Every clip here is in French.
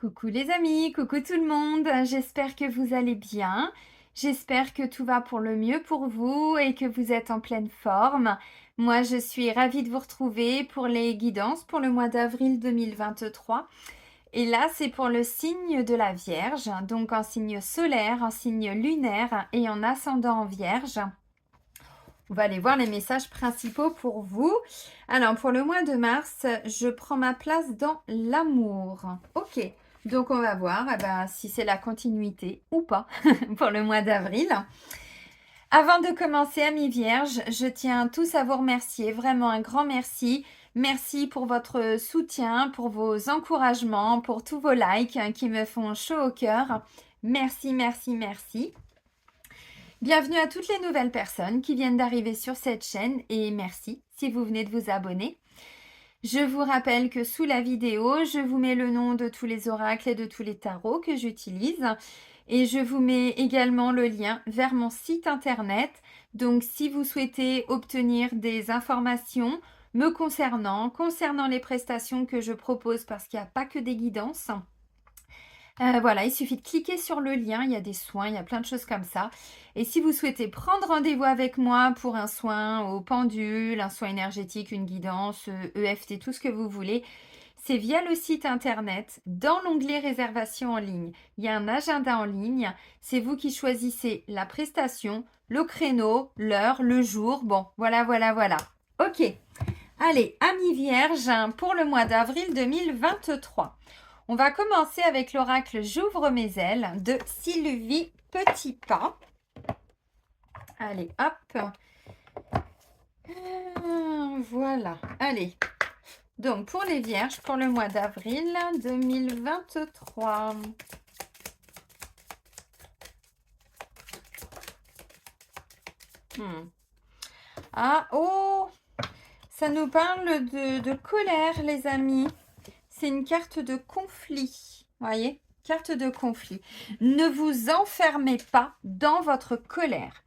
Coucou les amis, coucou tout le monde, j'espère que vous allez bien, j'espère que tout va pour le mieux pour vous et que vous êtes en pleine forme. Moi je suis ravie de vous retrouver pour les guidances pour le mois d'avril 2023 et là c'est pour le signe de la Vierge, donc en signe solaire, en signe lunaire et en ascendant en Vierge. On va aller voir les messages principaux pour vous. Alors, pour le mois de mars, je prends ma place dans l'amour. Ok, donc on va voir si c'est la continuité ou pas pour le mois d'avril. Avant de commencer, amis vierges, je tiens tous à vous remercier. Vraiment un grand merci. Merci pour votre soutien, pour vos encouragements, pour tous vos likes qui me font chaud au cœur. Merci, merci, merci. Bienvenue à toutes les nouvelles personnes qui viennent d'arriver sur cette chaîne et merci si vous venez de vous abonner. Je vous rappelle que sous la vidéo, je vous mets le nom de tous les oracles et de tous les tarots que j'utilise et je vous mets également le lien vers mon site internet. Donc si vous souhaitez obtenir des informations me concernant les prestations que je propose parce qu'il n'y a pas que des guidances, voilà, il suffit de cliquer sur le lien, il y a des soins, il y a plein de choses comme ça. Et si vous souhaitez prendre rendez-vous avec moi pour un soin au pendule, un soin énergétique, une guidance, EFT, tout ce que vous voulez, c'est via le site internet, dans l'onglet réservation en ligne. Il y a un agenda en ligne, c'est vous qui choisissez la prestation, le créneau, l'heure, le jour. Bon, voilà. Ok, allez, amis vierges, pour le mois d'avril 2023. On va commencer avec l'oracle J'ouvre mes ailes de Sylvie Petitpas. Allez, hop. Voilà, allez. Donc, pour les vierges, pour le mois d'avril 2023. Ah, oh, ça nous parle de colère, les amis. C'est une carte de conflit, voyez, carte de conflit. Ne vous enfermez pas dans votre colère.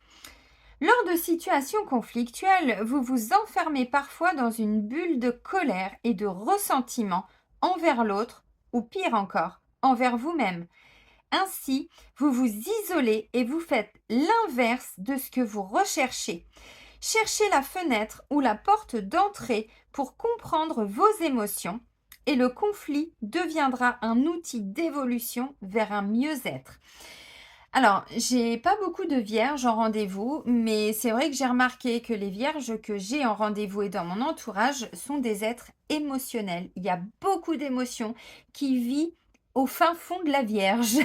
Lors de situations conflictuelles, vous vous enfermez parfois dans une bulle de colère et de ressentiment envers l'autre, ou pire encore, envers vous-même. Ainsi, vous vous isolez et vous faites l'inverse de ce que vous recherchez. Cherchez la fenêtre ou la porte d'entrée pour comprendre vos émotions et le conflit deviendra un outil d'évolution vers un mieux-être. Alors, j'ai pas beaucoup de vierges en rendez-vous, mais c'est vrai que j'ai remarqué que les vierges que j'ai en rendez-vous et dans mon entourage sont des êtres émotionnels. Il y a beaucoup d'émotions qui vivent au fin fond de la vierge.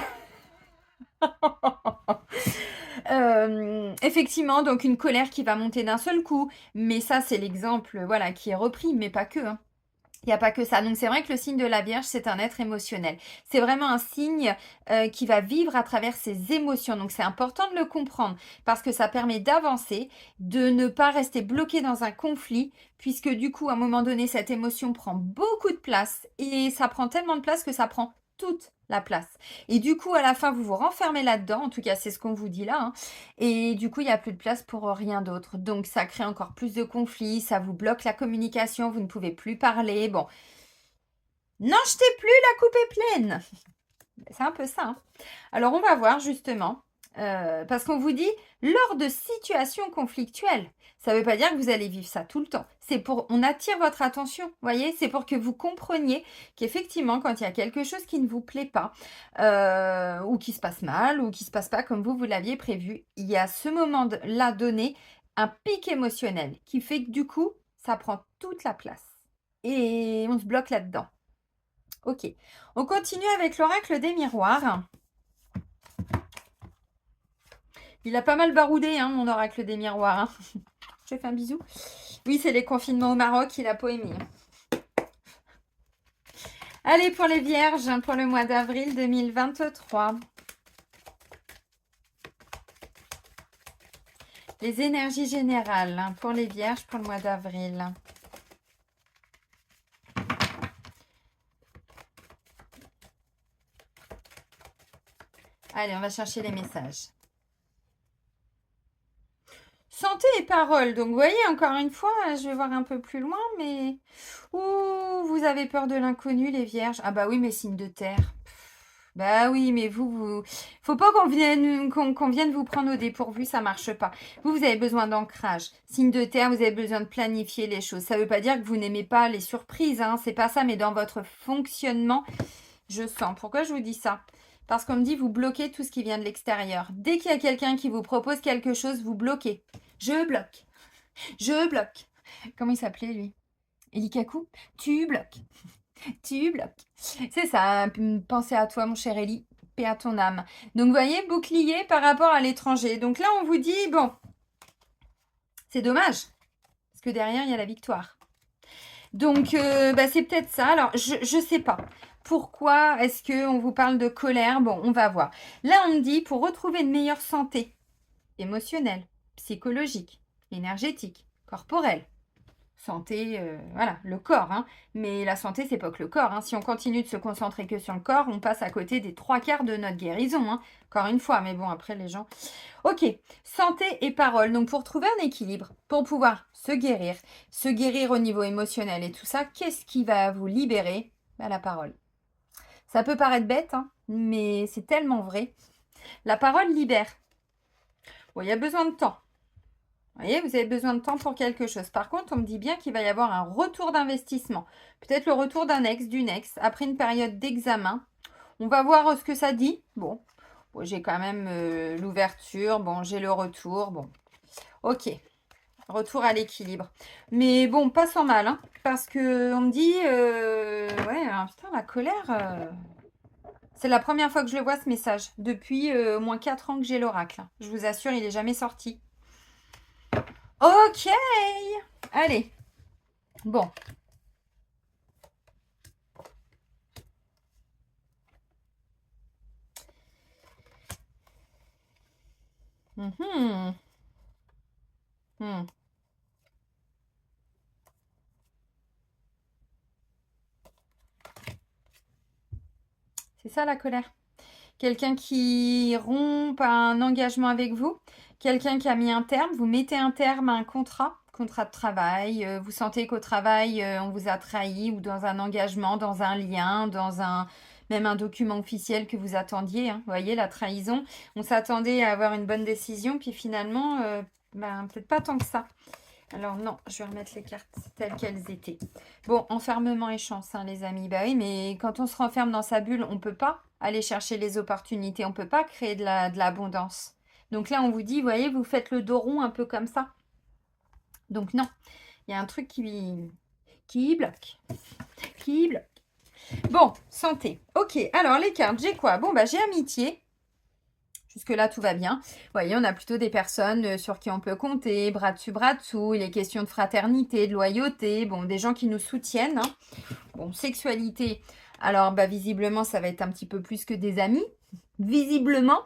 Effectivement, donc une colère qui va monter d'un seul coup, mais ça c'est l'exemple voilà, qui est repris, mais pas que. Il n'y a pas que ça. Donc c'est vrai que le signe de la Vierge, c'est un être émotionnel. C'est vraiment un signe qui va vivre à travers ses émotions. Donc c'est important de le comprendre parce que ça permet d'avancer, de ne pas rester bloqué dans un conflit, puisque du coup, à un moment donné, cette émotion prend beaucoup de place et ça prend tellement de place que ça prend toute la place. Et du coup, à la fin, vous vous renfermez là-dedans. En tout cas, c'est ce qu'on vous dit là. Hein. Et du coup, il n'y a plus de place pour rien d'autre. Donc, ça crée encore plus de conflits. Ça vous bloque la communication. Vous ne pouvez plus parler. Bon, n'en jetez plus, la coupe est pleine. C'est un peu ça. Hein. Alors, on va voir justement. Parce qu'on vous dit, lors de situations conflictuelles, ça ne veut pas dire que vous allez vivre ça tout le temps. C'est pour, on attire votre attention, voyez, c'est pour que vous compreniez qu'effectivement, quand il y a quelque chose qui ne vous plaît pas, ou qui se passe mal, ou qui se passe pas comme vous l'aviez prévu, il y a ce moment-là donné un pic émotionnel qui fait que du coup, ça prend toute la place. Et on se bloque là-dedans. Ok, on continue avec l'oracle des miroirs. Il a pas mal baroudé, hein, mon oracle des miroirs. Hein. Je fais un bisou. Oui, c'est les confinements au Maroc, il a pas aimé. Allez, pour les vierges, pour le mois d'avril 2023. Les énergies générales pour les vierges pour le mois d'avril. Allez, on va chercher les messages. Santé et parole. Donc, vous voyez, encore une fois, je vais voir un peu plus loin, mais... Ouh, vous avez peur de l'inconnu, les vierges. Ah bah oui, mais signe de terre. Bah oui, mais faut pas qu'on vienne vous prendre au dépourvu, ça marche pas. Vous avez besoin d'ancrage. Signe de terre, vous avez besoin de planifier les choses. Ça veut pas dire que vous n'aimez pas les surprises, hein, c'est pas ça, mais dans votre fonctionnement, je sens. Pourquoi je vous dis ça? Parce qu'on me dit, vous bloquez tout ce qui vient de l'extérieur. Dès qu'il y a quelqu'un qui vous propose quelque chose, vous bloquez. Je bloque. Je bloque. Comment il s'appelait, lui? Elikaku? Tu bloques. Tu bloques. C'est ça, pensez à toi, mon cher Eli, paix à ton âme. Donc, vous voyez, bouclier par rapport à l'étranger. Donc là, on vous dit, bon, c'est dommage, parce que derrière, il y a la victoire. Donc, c'est peut-être ça. Alors, je sais pas. Pourquoi est-ce qu'on vous parle de colère? Bon, on va voir. Là, on me dit, pour retrouver une meilleure santé émotionnelle, psychologique, énergétique, corporelle, santé, voilà, le corps. Hein. Mais la santé, c'est pas que le corps. Hein. Si on continue de se concentrer que sur le corps, on passe à côté des 3/4 de notre guérison. Hein. Encore une fois, mais bon, après les gens. Ok, santé et parole. Donc pour trouver un équilibre, pour pouvoir se guérir au niveau émotionnel et tout ça, qu'est-ce qui va vous libérer? La parole. Ça peut paraître bête, hein, mais c'est tellement vrai. La parole libère. Bon, il y a besoin de temps. Vous voyez, vous avez besoin de temps pour quelque chose. Par contre, on me dit bien qu'il va y avoir un retour d'investissement. Peut-être le retour d'un ex, d'une ex, après une période d'examen. On va voir ce que ça dit. Bon, j'ai quand même l'ouverture. Bon, j'ai le retour. Bon, ok. Retour à l'équilibre. Mais bon, pas sans mal. Hein, parce que on me dit... ouais, putain, la colère... C'est la première fois que je le vois, ce message. Depuis au moins 4 ans que j'ai l'oracle. Je vous assure, il n'est jamais sorti. Ok. Allez. Bon. Mhm. Hmm. C'est ça la colère. Quelqu'un qui rompt un engagement avec vous. Quelqu'un qui a mis un terme. Vous mettez un terme à un contrat de travail. Vous sentez qu'au travail, on vous a trahi ou dans un engagement, dans un lien, même un document officiel que vous attendiez. Hein. Vous voyez, la trahison. On s'attendait à avoir une bonne décision, puis finalement, peut-être pas tant que ça. Alors non, je vais remettre les cartes telles qu'elles étaient. Bon, enfermement et chance, hein, les amis. Bah oui, mais quand on se renferme dans sa bulle, on ne peut pas aller chercher les opportunités. On ne peut pas créer de l'abondance. Donc là, on vous dit, vous voyez, vous faites le dos rond un peu comme ça. Donc non, il y a un truc qui bloque. Qui bloque. Bon, santé. Ok, alors les cartes, j'ai quoi? Bon, j'ai amitié. Jusque-là, tout va bien. Vous voyez, on a plutôt des personnes sur qui on peut compter, bras dessus, bras dessous. Il est question de fraternité, de loyauté. Bon, des gens qui nous soutiennent. Hein. Bon, sexualité. Alors, visiblement, ça va être un petit peu plus que des amis. Visiblement.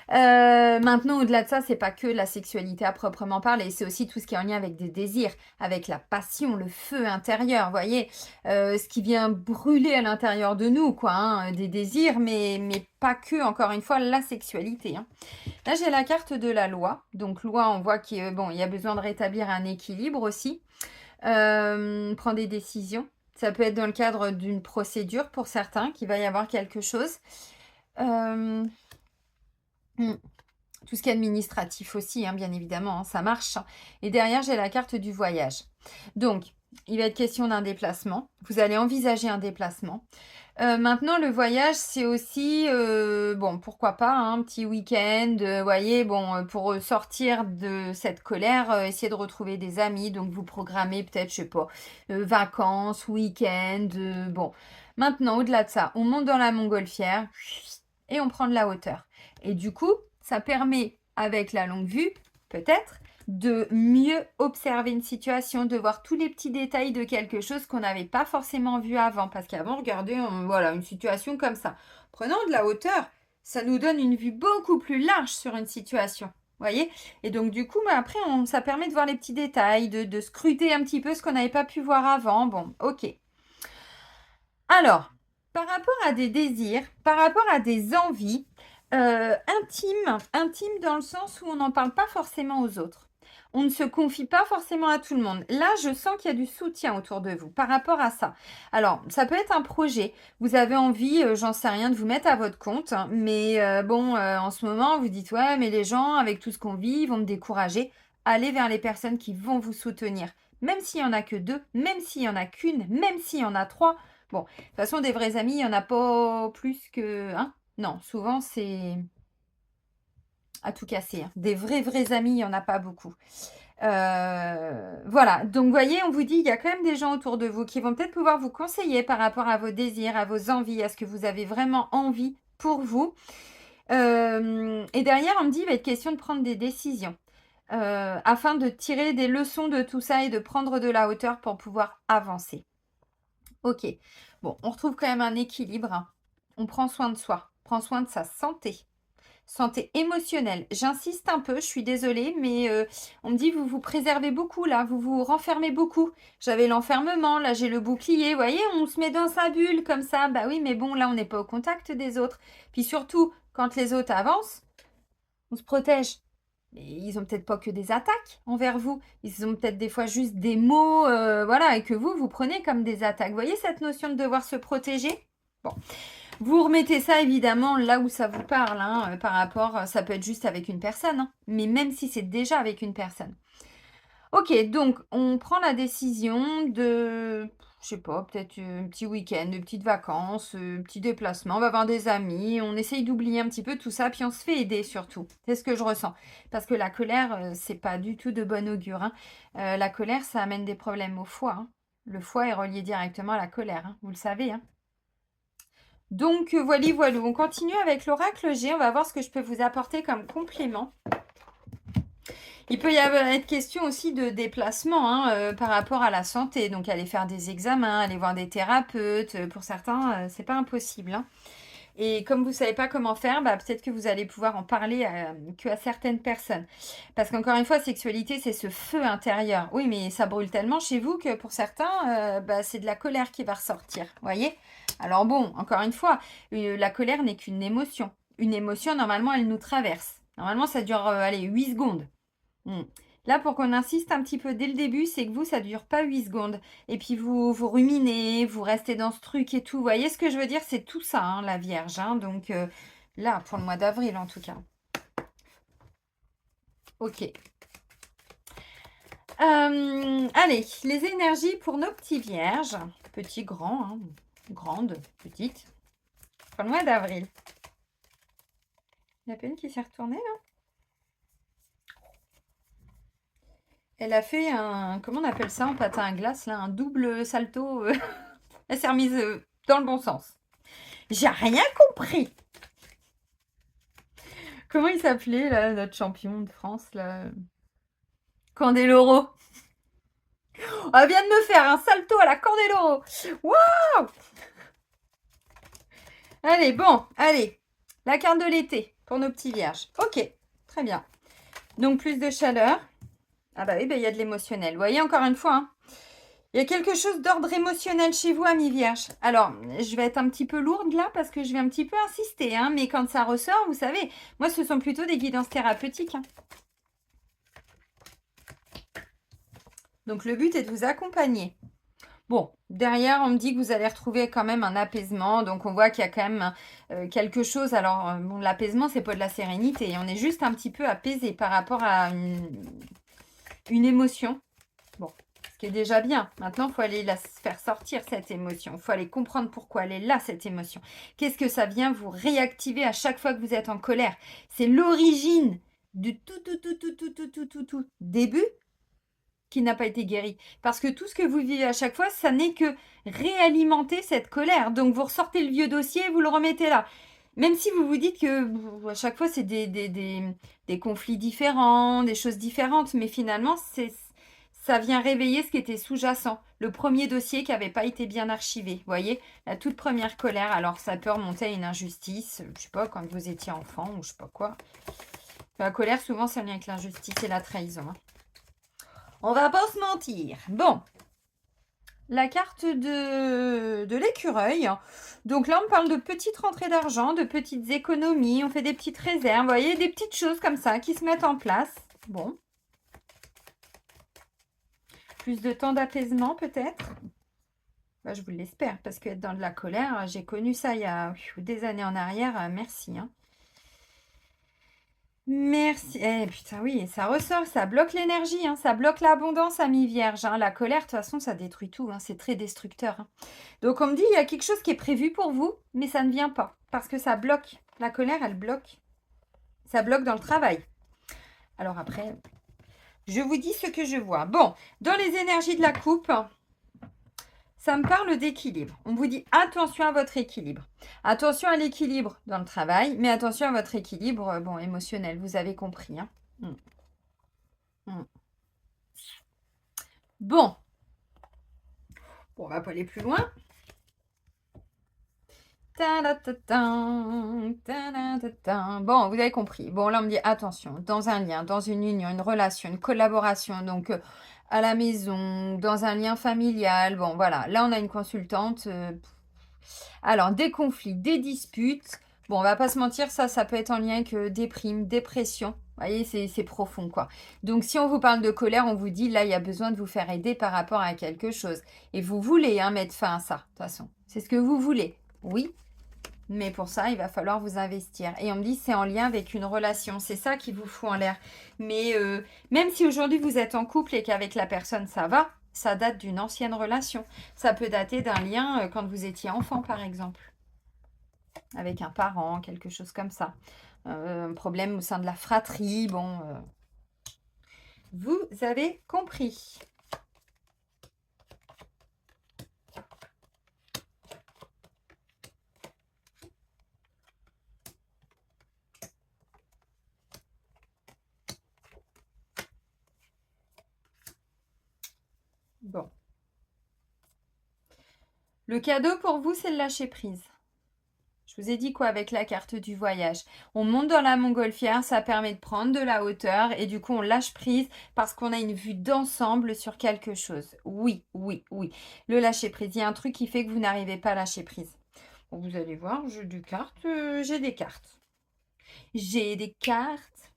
Maintenant, au-delà de ça, c'est pas que la sexualité à proprement parler, c'est aussi tout ce qui est en lien avec des désirs, avec la passion, le feu intérieur, vous voyez, ce qui vient brûler à l'intérieur de nous, quoi, hein, des désirs, mais pas que, encore une fois, la sexualité. Hein. Là, j'ai la carte de la loi, donc loi, on voit qu'il y a besoin de rétablir un équilibre aussi, prendre des décisions. Ça peut être dans le cadre d'une procédure pour certains, qu'il va y avoir quelque chose. Tout ce qui est administratif aussi, hein, bien évidemment, hein, ça marche. Et derrière, j'ai la carte du voyage. Donc, il va être question d'un déplacement. Vous allez envisager un déplacement. Maintenant, le voyage, c'est aussi, pourquoi pas, hein, un petit week-end, voyez, pour sortir de cette colère, essayer de retrouver des amis. Donc, vous programmez peut-être, je sais pas, vacances, week-end, bon. Maintenant, au-delà de ça, on monte dans la montgolfière et on prend de la hauteur. Et du coup, ça permet, avec la longue vue, peut-être, de mieux observer une situation, de voir tous les petits détails de quelque chose qu'on n'avait pas forcément vu avant. Parce qu'avant, regardez, voilà, une situation comme ça. Prenant de la hauteur, ça nous donne une vue beaucoup plus large sur une situation. Voyez? Et donc, du coup, après, ça permet de voir les petits détails, de scruter un petit peu ce qu'on n'avait pas pu voir avant. Bon, ok. Alors, par rapport à des désirs, par rapport à des envies, intime dans le sens où on n'en parle pas forcément aux autres. on ne se confie pas forcément à tout le monde. Là, je sens qu'il y a du soutien autour de vous par rapport à ça. Alors, ça peut être un projet. Vous avez envie, j'en sais rien, de vous mettre à votre compte. Hein, mais bon, en ce moment, vous dites, ouais, mais les gens, avec tout ce qu'on vit, ils vont me décourager. Allez vers les personnes qui vont vous soutenir. Même s'il n'y en a que 2, même s'il n'y en a qu'une, même s'il y en a 3. Bon, de toute façon, des vrais amis, il n'y en a pas plus que... Hein. Non, souvent, c'est à tout casser. Hein. Des vrais amis, il n'y en a pas beaucoup. Voilà, donc vous voyez, on vous dit, il y a quand même des gens autour de vous qui vont peut-être pouvoir vous conseiller par rapport à vos désirs, à vos envies, à ce que vous avez vraiment envie pour vous. Et derrière, on me dit, il va être question de prendre des décisions afin de tirer des leçons de tout ça et de prendre de la hauteur pour pouvoir avancer. Ok, bon, on retrouve quand même un équilibre. Hein. On prend soin de soi, on prend soin de sa santé. Santé émotionnelle. J'insiste un peu, je suis désolée, mais on me dit vous vous préservez beaucoup là, vous vous renfermez beaucoup. J'avais l'enfermement, là j'ai le bouclier, vous voyez, on se met dans sa bulle comme ça. Bah oui, mais bon, là on n'est pas au contact des autres. Puis surtout, quand les autres avancent, on se protège. Mais ils ont peut-être pas que des attaques envers vous. Ils ont peut-être des fois juste des mots, voilà, et que vous prenez comme des attaques. Vous voyez cette notion de devoir se protéger? Bon. Vous remettez ça évidemment là où ça vous parle, hein, par rapport, ça peut être juste avec une personne, hein, mais même si c'est déjà avec une personne. Ok, donc on prend la décision de, je sais pas, peut-être un petit week-end, de petites vacances, petit déplacement, on va voir des amis, on essaye d'oublier un petit peu tout ça, puis on se fait aider surtout. C'est ce que je ressens. Parce que la colère, c'est pas du tout de bon augure. Hein. La colère, ça amène des problèmes au foie. Hein. Le foie est relié directement à la colère, hein, vous le savez. Hein. Donc, voilà, on continue avec l'oracle G. On va voir ce que je peux vous apporter comme complément. Il peut y avoir être question aussi de déplacement hein, par rapport à la santé. Donc, aller faire des examens, aller voir des thérapeutes. Pour certains, c'est pas impossible. Hein. Et comme vous ne savez pas comment faire, bah, peut-être que vous allez pouvoir en parler que à certaines personnes. Parce qu'encore une fois, sexualité, c'est ce feu intérieur. Oui, mais ça brûle tellement chez vous que pour certains, bah, c'est de la colère qui va ressortir. Voyez? Alors bon, encore une fois, la colère n'est qu'une émotion. Une émotion, normalement, elle nous traverse. Normalement, ça dure, allez, 8 secondes. Là, pour qu'on insiste un petit peu dès le début, c'est que vous, ça ne dure pas 8 secondes. Et puis, vous ruminez, vous restez dans ce truc et tout. Vous voyez ce que je veux dire? C'est tout ça, hein, la Vierge. Hein. Donc, là, pour le mois d'avril, en tout cas. Ok. Allez, les énergies pour nos petits vierges. Petits, grands, hein. Grandes, petites. Pour le mois d'avril. Il y a peine qui s'est retournée, là. Elle a fait un, comment on appelle ça en patin à glace, là, un double salto. Elle s'est remise dans le bon sens. J'ai rien compris. Comment il s'appelait, là, notre champion de France, là? Candeloro. Oh, elle vient de me faire un salto à la Candeloro. Waouh! Allez, bon, allez. La carte de l'été pour nos petits vierges. Ok, très bien. Donc, plus de chaleur. Ah bah oui, bah, il y a de l'émotionnel. Vous voyez, encore une fois, hein, il y a quelque chose d'ordre émotionnel chez vous, amis vierges. Alors, je vais être un petit peu lourde là parce que je vais un petit peu insister. Hein, mais quand ça ressort, vous savez, moi, ce sont plutôt des guidances thérapeutiques. Hein. Donc, le but est de vous accompagner. Bon, derrière, on me dit que vous allez retrouver quand même un apaisement. Donc, on voit qu'il y a quand même quelque chose. Alors, bon, l'apaisement, c'est pas de la sérénité. On est juste un petit peu apaisé par rapport à une émotion. Bon, ce qui est déjà bien. Maintenant, il faut aller la faire sortir, cette émotion. Il faut aller comprendre pourquoi elle est là, cette émotion. Qu'est-ce que ça vient vous réactiver à chaque fois que vous êtes en colère? C'est l'origine du tout début qui n'a pas été guéri. Parce que tout ce que vous vivez à chaque fois, ça n'est que réalimenter cette colère. Donc, vous ressortez le vieux dossier, vous le remettez là. Même si vous vous dites que à chaque fois, c'est des conflits différents, des choses différentes, mais finalement, ça vient réveiller ce qui était sous-jacent. Le premier dossier qui n'avait pas été bien archivé. Vous voyez, la toute première colère. Alors, ça peut remonter à une injustice, je sais pas, quand vous étiez enfant ou je sais pas quoi. La colère, souvent, ça vient avec l'injustice et la trahison. Hein. On va pas se mentir. Bon. La carte de l'écureuil. Donc là, on parle de petites rentrées d'argent, de petites économies. On fait des petites réserves. Vous voyez, des petites choses comme ça qui se mettent en place. Bon. Plus de temps d'apaisement peut-être? Bah, je vous l'espère, parce qu'être dans de la colère, j'ai connu ça il y a des années en arrière. Merci, hein. Merci. Eh putain, oui, ça ressort, ça bloque l'énergie, hein, ça bloque l'abondance, ami Vierge, hein. La colère, de toute façon, ça détruit tout, hein, c'est très destructeur, hein. Donc on me dit, il y a quelque chose qui est prévu pour vous, mais ça ne vient pas, parce que ça bloque. La colère, elle bloque. Ça bloque dans le travail. Alors après, je vous dis ce que je vois. Bon, dans les énergies de la coupe, ça me parle d'équilibre. On vous dit attention à votre équilibre. Attention à l'équilibre dans le travail, mais attention à votre équilibre bon, émotionnel. Vous avez compris, hein. Mm. Bon. Bon, on va pas aller plus loin. Bon, vous avez compris. Bon, là, on me dit attention, dans un lien, dans une union, une relation, une collaboration, donc à la maison, dans un lien familial. Bon, voilà. Là, on a une consultante. Alors, des conflits, des disputes. Bon, on va pas se mentir, ça peut être en lien avec déprime, dépression. Vous voyez, c'est profond, quoi. Donc, si on vous parle de colère, on vous dit, là, il y a besoin de vous faire aider par rapport à quelque chose. Et vous voulez mettre fin à ça, de toute façon. C'est ce que vous voulez. Oui, mais pour ça, il va falloir vous investir. Et on me dit, c'est en lien avec une relation. C'est ça qui vous fout en l'air. Mais même si aujourd'hui, vous êtes en couple et qu'avec la personne, ça va, ça date d'une ancienne relation. Ça peut dater d'un lien quand vous étiez enfant, par exemple. Avec un parent, quelque chose comme ça. Un problème au sein de la fratrie. Bon, vous avez compris. Bon. Le cadeau pour vous, c'est le lâcher prise. Je vous ai dit quoi avec la carte du voyage? On monte dans la montgolfière, ça permet de prendre de la hauteur et du coup on lâche prise parce qu'on a une vue d'ensemble sur quelque chose. Oui, oui, oui. Le lâcher prise, il y a un truc qui fait que vous n'arrivez pas à lâcher prise. Bon, vous allez voir, j'ai des cartes, j'ai des cartes. J'ai des cartes.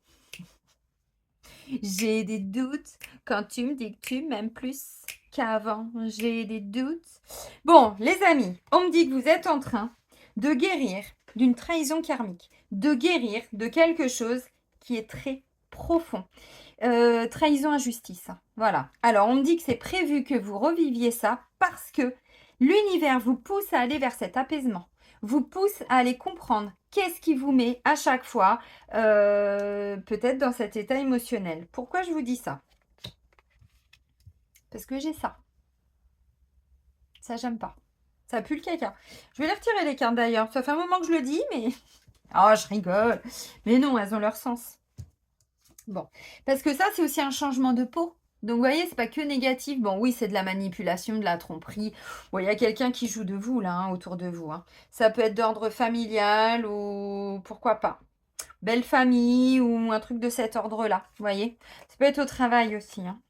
J'ai des doutes quand tu me dis que tu m'aimes plus qu'avant. J'ai des doutes. Bon, les amis, on me dit que vous êtes en train de guérir d'une trahison karmique, de guérir de quelque chose qui est très profond. Trahison, injustice. Voilà. Alors, on me dit que c'est prévu que vous reviviez ça parce que l'univers vous pousse à aller vers cet apaisement, vous pousse à aller comprendre qu'est-ce qui vous met à chaque fois peut-être dans cet état émotionnel. Pourquoi je vous dis ça? Parce que j'ai ça. Ça, j'aime pas. Ça pue le caca. Je vais les retirer les cartes d'ailleurs. Ça fait un moment que je le dis, mais... Oh, je rigole. Mais non, elles ont leur sens. Bon. Parce que ça, c'est aussi un changement de peau. Donc, vous voyez, c'est pas que négatif. Bon, oui, c'est de la manipulation, de la tromperie. Bon, il y a quelqu'un qui joue de vous, là, hein, autour de vous. Hein. Ça peut être d'ordre familial ou... Pourquoi pas? Belle famille ou un truc de cet ordre-là. Vous voyez? Ça peut être au travail aussi. Hein.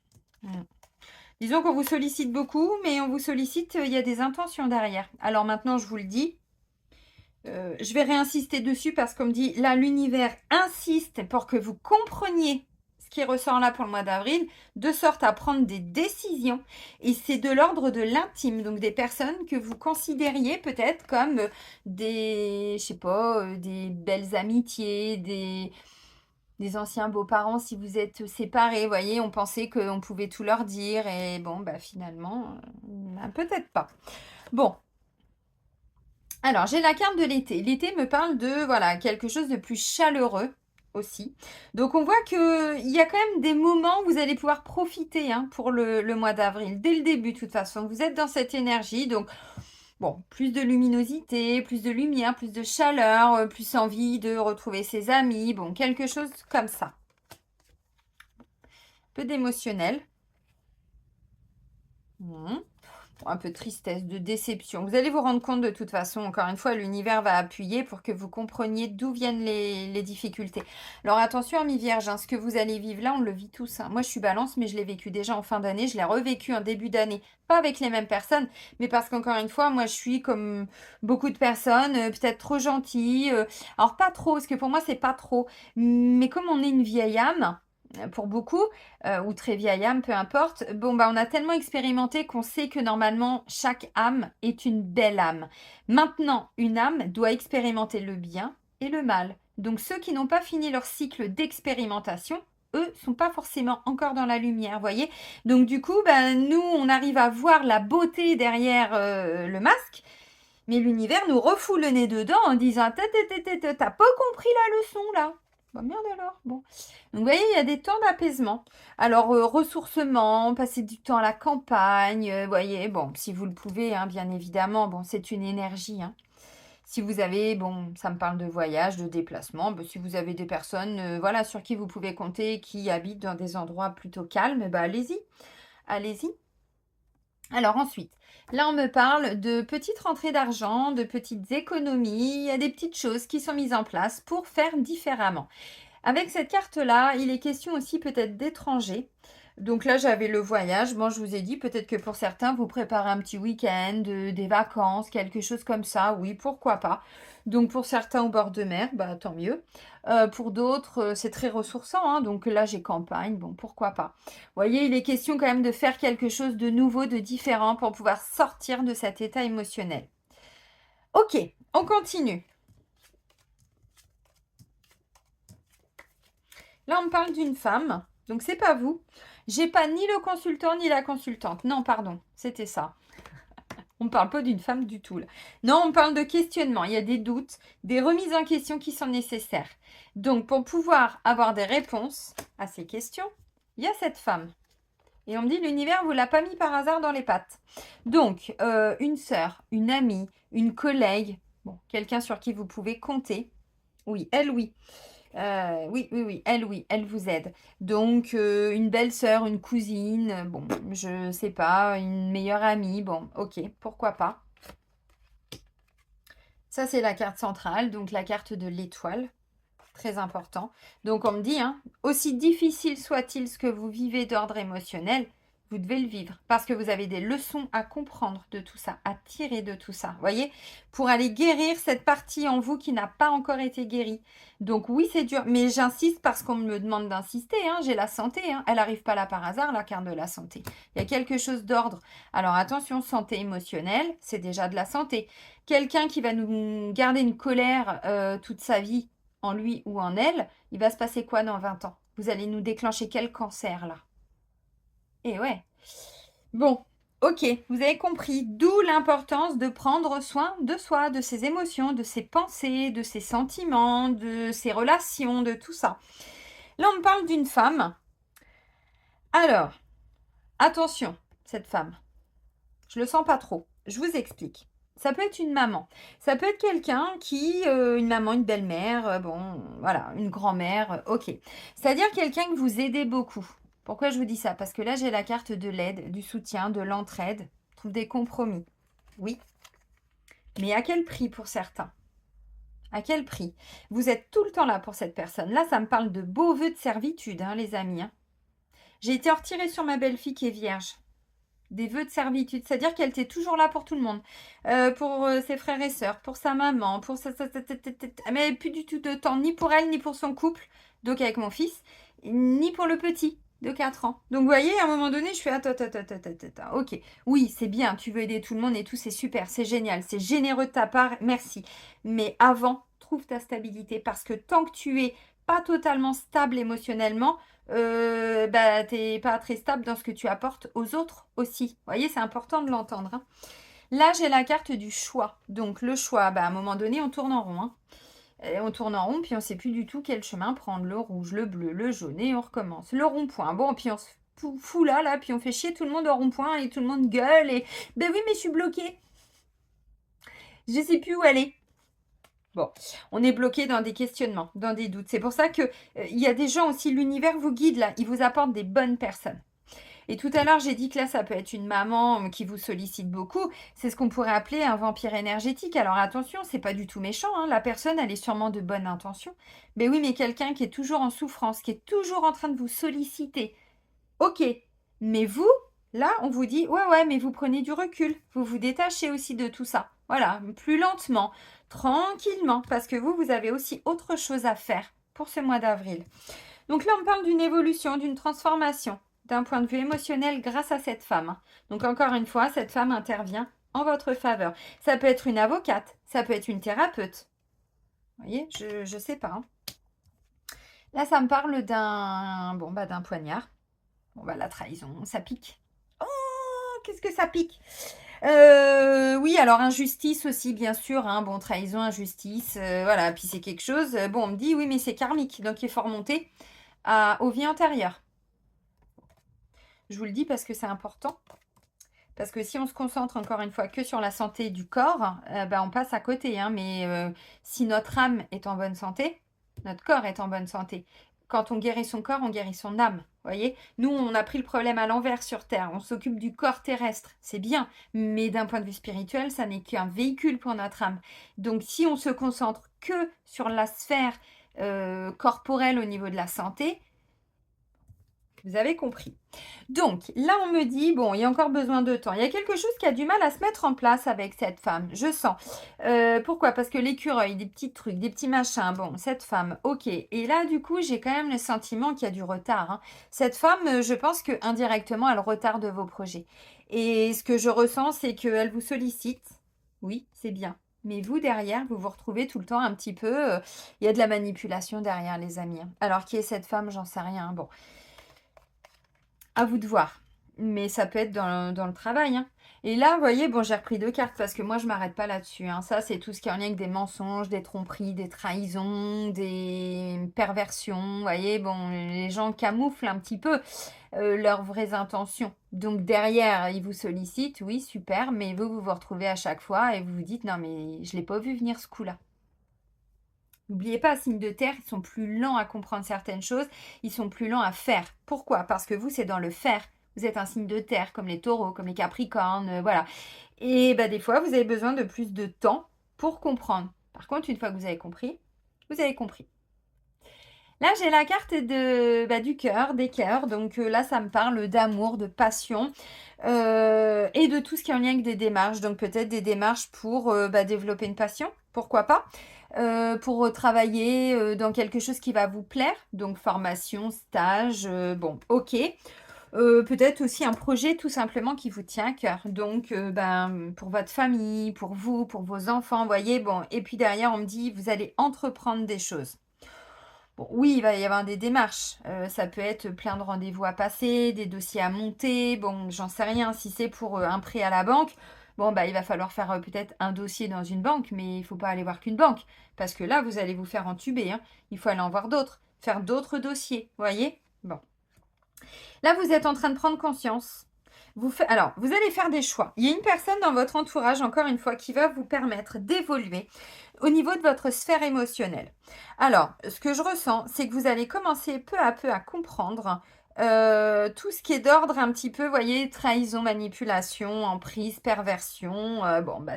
Disons qu'on vous sollicite beaucoup, mais on vous sollicite, il y a des intentions derrière. Alors maintenant, je vous le dis, je vais réinsister dessus parce qu'on me dit, là, l'univers insiste pour que vous compreniez ce qui ressort là pour le mois d'avril, de sorte à prendre des décisions. Et c'est de l'ordre de l'intime, donc des personnes que vous considériez peut-être comme des, je sais pas, des belles amitiés, des anciens beaux-parents si vous êtes séparés, vous voyez, on pensait qu'on pouvait tout leur dire et bon, bah finalement, peut-être pas. Bon, alors j'ai la carte de l'été. L'été me parle de, voilà, quelque chose de plus chaleureux aussi. Donc on voit qu'il y a quand même des moments où vous allez pouvoir profiter pour le mois d'avril, dès le début de toute façon. Vous êtes dans cette énergie, donc... Bon, plus de luminosité, plus de lumière, plus de chaleur, plus envie de retrouver ses amis, bon, quelque chose comme ça. Un peu d'émotionnel. Un peu de tristesse, de déception. Vous allez vous rendre compte de toute façon, encore une fois, l'univers va appuyer pour que vous compreniez d'où viennent les difficultés. Alors attention, amis vierges, ce que vous allez vivre là, on le vit tous. Moi, je suis balance, mais je l'ai vécu déjà en fin d'année. Je l'ai revécu en début d'année. Pas avec les mêmes personnes, mais parce qu'encore une fois, moi, je suis comme beaucoup de personnes, peut-être trop gentille. Alors, pas trop, parce que pour moi, c'est pas trop. Mais comme on est une vieille âme, pour beaucoup, ou très vieille âme, peu importe. Bon, bah, on a tellement expérimenté qu'on sait que normalement, chaque âme est une belle âme. Maintenant, une âme doit expérimenter le bien et le mal. Donc, ceux qui n'ont pas fini leur cycle d'expérimentation, eux, sont pas forcément encore dans la lumière, voyez. Donc, du coup, bah, nous, on arrive à voir la beauté derrière le masque, mais l'univers nous refoule le nez dedans en disant t'as pas compris la leçon là. Bah merde alors. Bon. Donc vous voyez, il y a des temps d'apaisement. Alors ressourcement, passer du temps à la campagne, vous voyez, bon, si vous le pouvez, hein, bien évidemment, bon, c'est une énergie. Hein. Si vous avez, bon, ça me parle de voyage, de déplacement, bah, si vous avez des personnes, voilà, sur qui vous pouvez compter, qui habitent dans des endroits plutôt calmes, bah allez-y, allez-y. Alors ensuite, là on me parle de petites rentrées d'argent, de petites économies, il y a des petites choses qui sont mises en place pour faire différemment. Avec cette carte-là, il est question aussi peut-être d'étrangers. Donc là, j'avais le voyage. Bon, je vous ai dit, peut-être que pour certains, vous préparez un petit week-end, des vacances, quelque chose comme ça. Oui, pourquoi pas. Donc pour certains au bord de mer, bah tant mieux. Pour d'autres, c'est très ressourçant. Hein. Donc là, j'ai campagne. Bon, pourquoi pas. Vous voyez, il est question quand même de faire quelque chose de nouveau, de différent pour pouvoir sortir de cet état émotionnel. Ok, on continue. Là, on me parle d'une femme. Donc, c'est pas vous. J'ai pas ni le consultant ni la consultante. Non, pardon, c'était ça. On ne parle pas d'une femme du tout. Là. Non, on parle de questionnement. Il y a des doutes, des remises en question qui sont nécessaires. Donc, pour pouvoir avoir des réponses à ces questions, il y a cette femme. Et on me dit, l'univers ne vous l'a pas mis par hasard dans les pattes. Donc, une sœur, une amie, une collègue, bon, quelqu'un sur qui vous pouvez compter. Oui, elle, oui. Oui, elle vous aide. Donc, une belle-sœur, une cousine, bon, je sais pas, une meilleure amie, bon, ok, pourquoi pas. Ça, c'est la carte centrale, donc la carte de l'étoile, très important. Donc, on me dit, hein, aussi difficile soit-il ce que vous vivez d'ordre émotionnel, vous devez le vivre parce que vous avez des leçons à comprendre de tout ça, à tirer de tout ça. Voyez, pour aller guérir cette partie en vous qui n'a pas encore été guérie. Donc oui, c'est dur, mais j'insiste parce qu'on me demande d'insister. Hein, j'ai la santé, hein. Elle n'arrive pas là par hasard, la carte de la santé. Il y a quelque chose d'ordre. Alors attention, santé émotionnelle, c'est déjà de la santé. Quelqu'un qui va nous garder une colère toute sa vie en lui ou en elle, il va se passer quoi dans 20 ans? Vous allez nous déclencher quel cancer là? Et ouais. Bon, ok, vous avez compris. D'où l'importance de prendre soin de soi, de ses émotions, de ses pensées, de ses sentiments, de ses relations, de tout ça. Là, on me parle d'une femme. Alors, attention, cette femme. Je le sens pas trop. Je vous explique. Ça peut être une maman. Ça peut être quelqu'un qui, une maman, une belle-mère, bon, voilà, une grand-mère, ok. C'est-à-dire quelqu'un que vous aidez beaucoup. Pourquoi je vous dis ça? Parce que là, j'ai la carte de l'aide, du soutien, de l'entraide. Je trouve des compromis. Oui. Mais à quel prix pour certains? À quel prix? Vous êtes tout le temps là pour cette personne. Là, ça me parle de beaux vœux de servitude, hein, les amis. Hein. J'ai été retirée sur ma belle-fille qui est vierge. Des vœux de servitude, c'est-à-dire qu'elle était toujours là pour tout le monde, pour ses frères et sœurs, pour sa maman, pour elle n'avait plus du tout de temps, ni pour elle, ni pour son couple, donc avec mon fils, ni pour le petit de 4 ans. Donc vous voyez, à un moment donné, je fais attends, ok, oui, c'est bien, tu veux aider tout le monde et tout, c'est super, c'est génial, c'est généreux de ta part, merci. Mais avant, trouve ta stabilité, parce que tant que tu es pas totalement stable émotionnellement, bah, t'es pas très stable dans ce que tu apportes aux autres aussi. Vous voyez, c'est important de l'entendre. Hein. Là, j'ai la carte du choix. Donc, le choix, bah, à un moment donné, on tourne en rond. Hein. Et on tourne en rond, puis on sait plus du tout quel chemin prendre. Le rouge, le bleu, le jaune, et on recommence. Le rond-point. Bon, puis on se fout là, puis on fait chier tout le monde au rond-point, et tout le monde gueule, et ben oui, mais je suis bloquée. Je sais plus où aller. Bon, on est bloqué dans des questionnements, dans des doutes. C'est pour ça que il y a des gens aussi, l'univers vous guide là, il vous apporte des bonnes personnes. Et tout à l'heure, j'ai dit que là, ça peut être une maman qui vous sollicite beaucoup. C'est ce qu'on pourrait appeler un vampire énergétique. Alors attention, c'est pas du tout méchant. Hein. La personne, elle est sûrement de bonne intention. Mais oui, mais quelqu'un qui est toujours en souffrance, qui est toujours en train de vous solliciter. Ok, mais vous, là, on vous dit, ouais, mais vous prenez du recul. Vous vous détachez aussi de tout ça. Voilà, plus lentement, tranquillement, parce que vous avez aussi autre chose à faire pour ce mois d'avril. Donc là, on parle d'une évolution, d'une transformation, d'un point de vue émotionnel grâce à cette femme. Donc encore une fois, cette femme intervient en votre faveur. Ça peut être une avocate, ça peut être une thérapeute. Vous voyez, je sais pas, hein. Là, ça me parle d'un poignard. Bon, bah, la trahison, ça pique. Oh, qu'est-ce que ça pique? Oui, alors injustice aussi, bien sûr, hein. Bon, trahison, injustice, voilà. Puis c'est quelque chose. Bon, on me dit, oui, mais c'est karmique, donc il faut remonter aux vies antérieures. Je vous le dis parce que c'est important. Parce que si on se concentre encore une fois que sur la santé du corps, on passe à côté, hein. Mais si notre âme est en bonne santé, notre corps est en bonne santé. Quand on guérit son corps, on guérit son âme. Voyez, nous, on a pris le problème à l'envers sur Terre. On s'occupe du corps terrestre, c'est bien. Mais d'un point de vue spirituel, ça n'est qu'un véhicule pour notre âme. Donc, si on se concentre que sur la sphère corporelle au niveau de la santé, vous avez compris. Donc, là, on me dit, bon, il y a encore besoin de temps. Il y a quelque chose qui a du mal à se mettre en place avec cette femme, je sens. Pourquoi? Parce que l'écureuil, des petits trucs, des petits machins, bon, cette femme, ok. Et là, du coup, j'ai quand même le sentiment qu'il y a du retard, hein. Cette femme, je pense que indirectement, elle retarde vos projets. Et ce que je ressens, c'est qu'elle vous sollicite. Oui, c'est bien. Mais vous, derrière, vous vous retrouvez tout le temps un petit peu... il y a de la manipulation derrière, les amis, hein. Alors, qui est cette femme? J'en sais rien. Bon. À vous de voir. Mais ça peut être dans le travail, hein. Et là, vous voyez, bon, j'ai repris 2 cartes parce que moi, je m'arrête pas là-dessus, hein. Ça, c'est tout ce qui est en lien avec des mensonges, des tromperies, des trahisons, des perversions. Vous voyez, bon, les gens camouflent un petit peu leurs vraies intentions. Donc derrière, ils vous sollicitent, oui, super, mais vous vous retrouvez à chaque fois et vous vous dites, non, mais je l'ai pas vu venir ce coup-là. N'oubliez pas, signe de terre, ils sont plus lents à comprendre certaines choses, ils sont plus lents à faire. Pourquoi? Parce que vous, c'est dans le faire. Vous êtes un signe de terre, comme les taureaux, comme les capricornes, voilà. Et des fois, vous avez besoin de plus de temps pour comprendre. Par contre, une fois que vous avez compris, vous avez compris. Là, j'ai la carte du cœur, des cœurs. Donc là, ça me parle d'amour, de passion et de tout ce qui est en lien avec des démarches. Donc peut-être des démarches pour développer une passion, pourquoi pas. Pour travailler dans quelque chose qui va vous plaire. Donc formation, stage, bon, ok. Peut-être aussi un projet tout simplement qui vous tient à cœur. Donc, pour votre famille, pour vous, pour vos enfants, vous voyez. Bon, et puis derrière, on me dit, vous allez entreprendre des choses. Bon, oui, il va y avoir des démarches. Ça peut être plein de rendez-vous à passer, des dossiers à monter. Bon, j'en sais rien. Si c'est pour un prêt à la banque, bon, il va falloir faire peut-être un dossier dans une banque, mais il ne faut pas aller voir qu'une banque. Parce que là, vous allez vous faire entuber, hein. Il faut aller en voir d'autres. Faire d'autres dossiers. Voyez? Bon. Là, vous êtes en train de prendre conscience. Alors, vous allez faire des choix. Il y a une personne dans votre entourage, encore une fois, qui va vous permettre d'évoluer au niveau de votre sphère émotionnelle. Alors, ce que je ressens, c'est que vous allez commencer peu à peu à comprendre tout ce qui est d'ordre un petit peu, voyez, trahison, manipulation, emprise, perversion.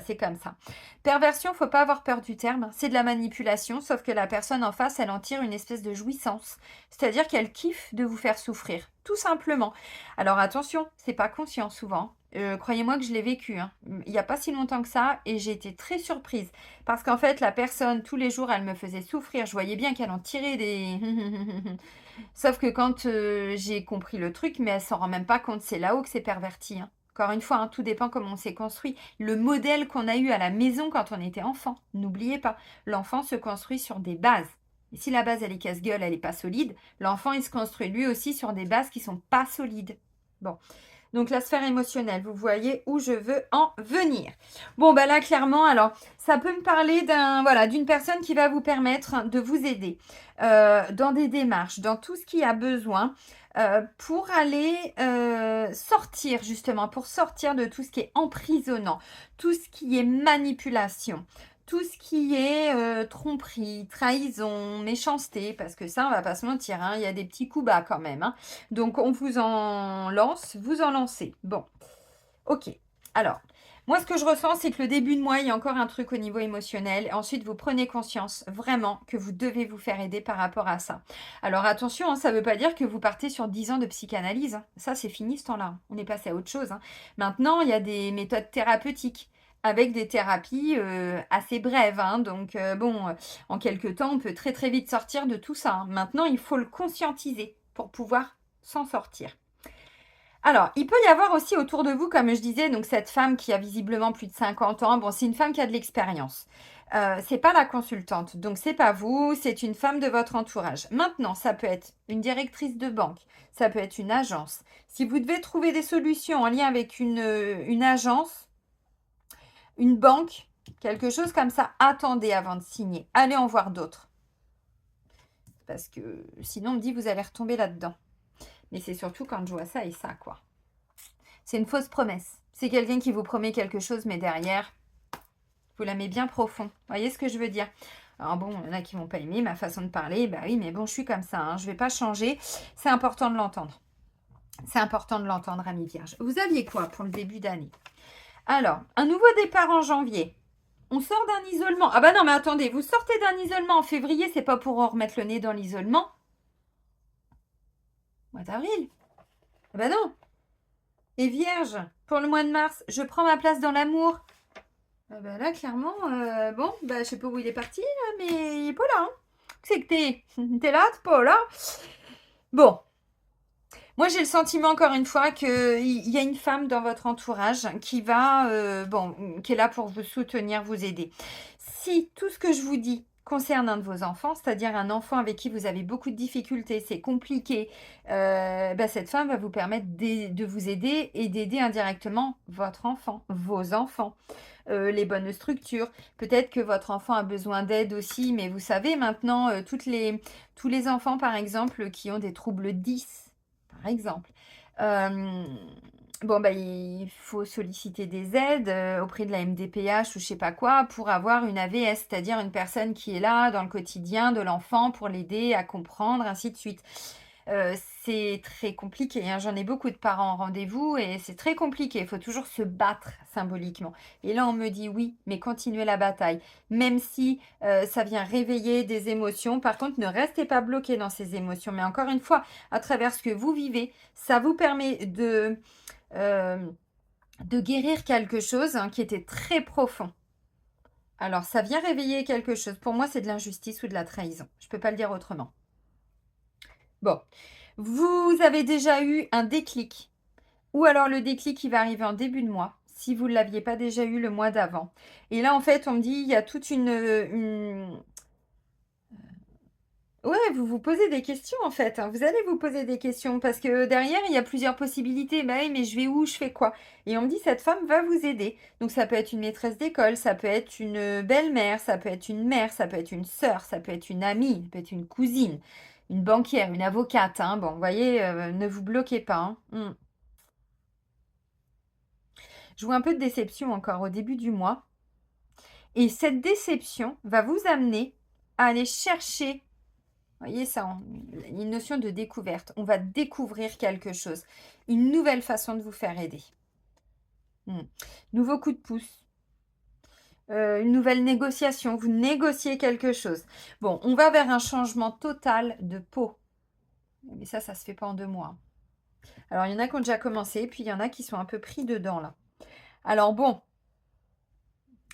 C'est comme ça. Perversion, faut pas avoir peur du terme. C'est de la manipulation, sauf que la personne en face, elle en tire une espèce de jouissance. C'est-à-dire qu'elle kiffe de vous faire souffrir, tout simplement. Alors attention, c'est pas conscient souvent. Croyez-moi que je l'ai vécu, hein. Il n'y a pas si longtemps que ça et j'ai été très surprise parce qu'en fait la personne tous les jours elle me faisait souffrir, je voyais bien qu'elle en tirait des sauf que quand j'ai compris le truc, mais elle s'en rend même pas compte, c'est là-haut que c'est perverti, hein. Encore une fois, hein, tout dépend comment on s'est construit. Le modèle qu'on a eu à la maison quand on était enfant, n'oubliez pas, l'enfant se construit sur des bases. Et si la base elle est casse-gueule, elle n'est pas solide, l'enfant il se construit lui aussi sur des bases qui sont pas solides. Bon. Donc la sphère émotionnelle, vous voyez où je veux en venir. Bon, là, clairement, alors, ça peut me parler d'une personne qui va vous permettre de vous aider dans des démarches, dans tout ce qui a besoin pour aller sortir, justement, pour sortir de tout ce qui est emprisonnant, tout ce qui est manipulation. Tout ce qui est tromperie, trahison, méchanceté, parce que ça, on va pas se mentir, hein, il y a des petits coups bas quand même, hein. Donc, on vous en lance, vous en lancez. Bon, ok. Alors, moi, ce que je ressens, c'est que le début de mois, il y a encore un truc au niveau émotionnel. Ensuite, vous prenez conscience vraiment que vous devez vous faire aider par rapport à ça. Alors, attention, hein, ça ne veut pas dire que vous partez sur 10 ans de psychanalyse, hein. Ça, c'est fini ce temps-là. On est passé à autre chose, hein. Maintenant, il y a des méthodes thérapeutiques. avec des thérapies assez brèves, hein. Donc bon, en quelques temps, on peut très très vite sortir de tout ça, hein. Maintenant, il faut le conscientiser pour pouvoir s'en sortir. Alors, il peut y avoir aussi autour de vous, comme je disais, donc cette femme qui a visiblement plus de 50 ans. Bon, c'est une femme qui a de l'expérience. C'est pas la consultante, donc c'est pas vous, c'est une femme de votre entourage. Maintenant, ça peut être une directrice de banque, ça peut être une agence. Si vous devez trouver des solutions en lien avec une agence, une banque, quelque chose comme ça, attendez avant de signer. Allez en voir d'autres. Parce que sinon, on me dit, vous allez retomber là-dedans. Mais c'est surtout quand je vois ça et ça, quoi. C'est une fausse promesse. C'est quelqu'un qui vous promet quelque chose, mais derrière, vous la met bien profond. Vous voyez ce que je veux dire? Alors bon, il y en a qui vont pas aimer ma façon de parler. Bah oui, mais bon, je suis comme ça, hein. Je vais pas changer. C'est important de l'entendre. C'est important de l'entendre, ami vierge. Vous aviez quoi pour le début d'année? Alors, un nouveau départ en janvier. On sort d'un isolement. Ah bah non, mais attendez, vous sortez d'un isolement en février, c'est pas pour en remettre le nez dans l'isolement. Mois d'avril. Ah bah non. Et vierge, pour le mois de mars, je prends ma place dans l'amour. Ah bah là, clairement, bon, bah, je sais pas où il est parti, là, mais il est pas là. Hein. C'est que t'es là, t'es pas là. Bon. Moi, j'ai le sentiment, encore une fois, qu'il y a une femme dans votre entourage qui va, qui est là pour vous soutenir, vous aider. Si tout ce que je vous dis concerne un de vos enfants, c'est-à-dire un enfant avec qui vous avez beaucoup de difficultés, c'est compliqué, cette femme va vous permettre de vous aider et d'aider indirectement votre enfant, vos enfants. Les bonnes structures. Peut-être que votre enfant a besoin d'aide aussi, mais vous savez maintenant, tous les enfants, par exemple, qui ont des troubles 10, par exemple, il faut solliciter des aides auprès de la MDPH ou je sais pas quoi pour avoir une AVS, c'est-à-dire une personne qui est là dans le quotidien de l'enfant pour l'aider à comprendre, ainsi de suite. C'est très compliqué, hein. J'en ai beaucoup de parents en rendez-vous et c'est très compliqué. Il faut toujours se battre symboliquement. Et là, on me dit oui, mais continuez la bataille. Même si ça vient réveiller des émotions. Par contre, ne restez pas bloqué dans ces émotions. Mais encore une fois, à travers ce que vous vivez, ça vous permet de guérir quelque chose qui était très profond. Alors, ça vient réveiller quelque chose. Pour moi, c'est de l'injustice ou de la trahison. Je ne peux pas le dire autrement. Bon, vous avez déjà eu un déclic, ou alors le déclic qui va arriver en début de mois, si vous ne l'aviez pas déjà eu le mois d'avant. Et là, en fait, on me dit, il y a toute Ouais, vous vous posez des questions, en fait. Hein. Vous allez vous poser des questions, parce que derrière, il y a plusieurs possibilités. Bah oui, mais je vais où, je fais quoi? Et on me dit, cette femme va vous aider. Donc, ça peut être une maîtresse d'école, ça peut être une belle-mère, ça peut être une mère, ça peut être une sœur, ça peut être une amie, ça peut être une cousine, une banquière, une avocate. Hein. Bon, vous voyez, ne vous bloquez pas. Hein. Je vois un peu de déception encore au début du mois. Et cette déception va vous amener à aller chercher, vous voyez ça, une notion de découverte. On va découvrir quelque chose, une nouvelle façon de vous faire aider. Nouveau coup de pouce. Une nouvelle négociation, vous négociez quelque chose. Bon, on va vers un changement total de peau. Mais ça se fait pas en 2 mois. Alors, il y en a qui ont déjà commencé, puis il y en a qui sont un peu pris dedans, là. Alors bon,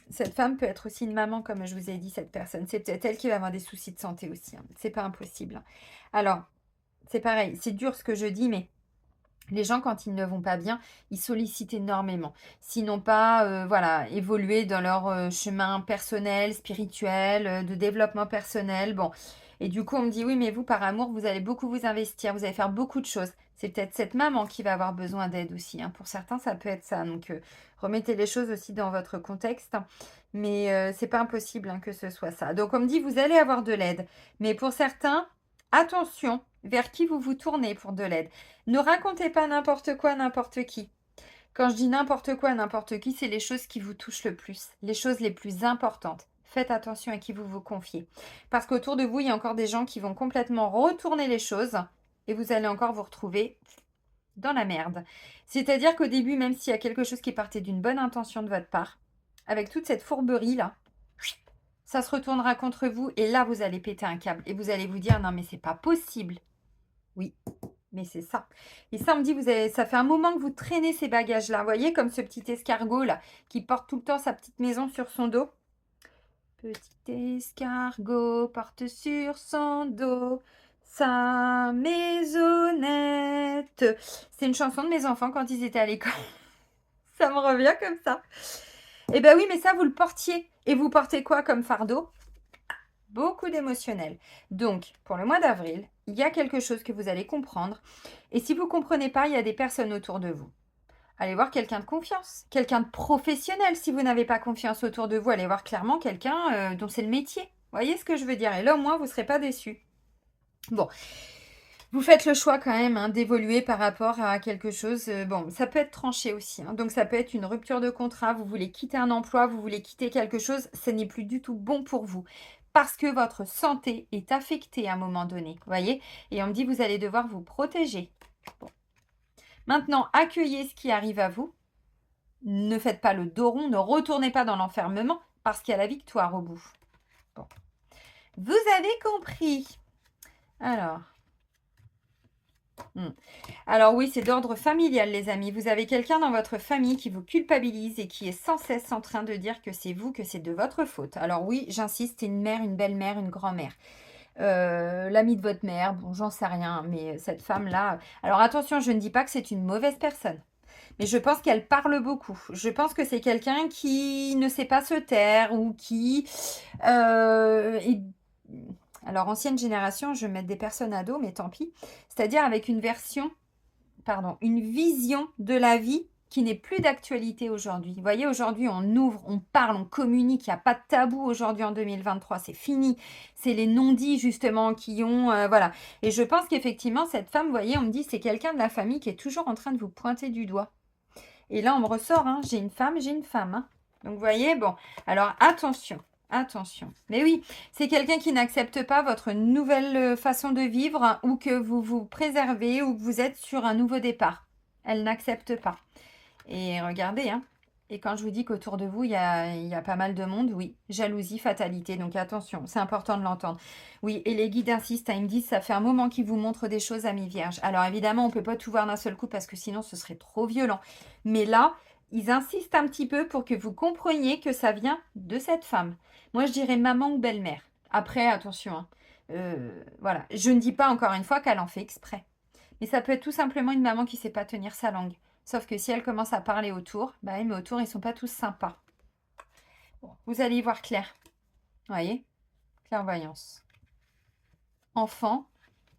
cette femme peut être aussi une maman, comme je vous ai dit, cette personne. C'est peut-être elle qui va avoir des soucis de santé aussi. Hein. C'est pas impossible. Hein. Alors, c'est pareil, c'est dur ce que je dis, mais les gens, quand ils ne vont pas bien, ils sollicitent énormément. Sinon pas, évoluer dans leur chemin personnel, spirituel, de développement personnel. Bon. Et du coup, on me dit, oui, mais vous, par amour, vous allez beaucoup vous investir, vous allez faire beaucoup de choses. C'est peut-être cette maman qui va avoir besoin d'aide aussi. Hein. Pour certains, ça peut être ça. Donc, remettez les choses aussi dans votre contexte. Mais c'est pas impossible hein, que ce soit ça. Donc, on me dit, vous allez avoir de l'aide. Mais pour certains, attention vers qui vous vous tournez pour de l'aide. Ne racontez pas n'importe quoi, n'importe qui. Quand je dis n'importe quoi, n'importe qui, c'est les choses qui vous touchent le plus, les choses les plus importantes. Faites attention à qui vous vous confiez. Parce qu'autour de vous, il y a encore des gens qui vont complètement retourner les choses et vous allez encore vous retrouver dans la merde. C'est-à-dire qu'au début, même s'il y a quelque chose qui partait d'une bonne intention de votre part, avec toute cette fourberie-là, ça se retournera contre vous et là, vous allez péter un câble et vous allez vous dire non mais c'est pas possible. Oui, Mais c'est ça. Et ça, on me dit, ça fait un moment que vous traînez ces bagages-là. Vous voyez, comme ce petit escargot là, qui porte tout le temps sa petite maison sur son dos. Petit escargot porte sur son dos sa maisonnette. C'est une chanson de mes enfants quand ils étaient à l'école. Ça me revient comme ça. Eh ben oui, mais ça, vous le portiez. Et vous portez quoi comme fardeau? Beaucoup d'émotionnel. Donc, pour le mois d'avril, il y a quelque chose que vous allez comprendre. Et si vous ne comprenez pas, il y a des personnes autour de vous. Allez voir quelqu'un de confiance, quelqu'un de professionnel. Si vous n'avez pas confiance autour de vous, allez voir clairement quelqu'un dont c'est le métier. Vous voyez ce que je veux dire? Et là, au moins, vous ne serez pas déçus. Bon, vous faites le choix quand même hein, d'évoluer par rapport à quelque chose. Bon, ça peut être tranché aussi. Hein. Donc, ça peut être une rupture de contrat. Vous voulez quitter un emploi, vous voulez quitter quelque chose. Ce n'est plus du tout bon pour vous. Parce que votre santé est affectée à un moment donné. Vous voyez? Et on me dit, vous allez devoir vous protéger. Bon. Maintenant, accueillez ce qui arrive à vous. Ne faites pas le dos rond, ne retournez pas dans l'enfermement parce qu'il y a la victoire au bout. Bon. Vous avez compris. Alors. Alors oui, c'est d'ordre familial, les amis. Vous avez quelqu'un dans votre famille qui vous culpabilise et qui est sans cesse en train de dire que c'est vous, que c'est de votre faute. Alors oui, j'insiste, c'est une mère, une belle-mère, une grand-mère. L'amie de votre mère, bon, j'en sais rien, mais cette femme-là... Alors attention, je ne dis pas que c'est une mauvaise personne. Mais je pense qu'elle parle beaucoup. Je pense que c'est quelqu'un qui ne sait pas se taire ou qui est... Alors, ancienne génération, je vais mettre des personnes ados, mais tant pis. C'est-à-dire avec une vision de la vie qui n'est plus d'actualité aujourd'hui. Vous voyez, aujourd'hui, on ouvre, on parle, on communique. Il n'y a pas de tabou aujourd'hui en 2023. C'est fini. C'est les non-dits, justement, qui ont... voilà. Et je pense qu'effectivement, cette femme, vous voyez, on me dit, c'est quelqu'un de la famille qui est toujours en train de vous pointer du doigt. Et là, on me ressort, hein, j'ai une femme. Hein. Donc, vous voyez, bon, alors attention. Mais oui, c'est quelqu'un qui n'accepte pas votre nouvelle façon de vivre hein, ou que vous vous préservez ou que vous êtes sur un nouveau départ. Elle n'accepte pas. Et regardez, hein. Et quand je vous dis qu'autour de vous, il y a pas mal de monde, oui, jalousie, fatalité. Donc attention, c'est important de l'entendre. Oui, et les guides insistent, hein, ils me disent, ça fait un moment qu'ils vous montrent des choses, amis vierges. Alors évidemment, on ne peut pas tout voir d'un seul coup parce que sinon, ce serait trop violent. Mais là, ils insistent un petit peu pour que vous compreniez que ça vient de cette femme. Moi, je dirais maman ou belle-mère. Après, attention, hein. Voilà. Je ne dis pas encore une fois qu'elle en fait exprès. Mais ça peut être tout simplement une maman qui ne sait pas tenir sa langue. Sauf que si elle commence à parler autour, bah oui, mais autour, ils ne sont pas tous sympas. Bon, vous allez y voir clair. Vous voyez? Clairvoyance. Enfant,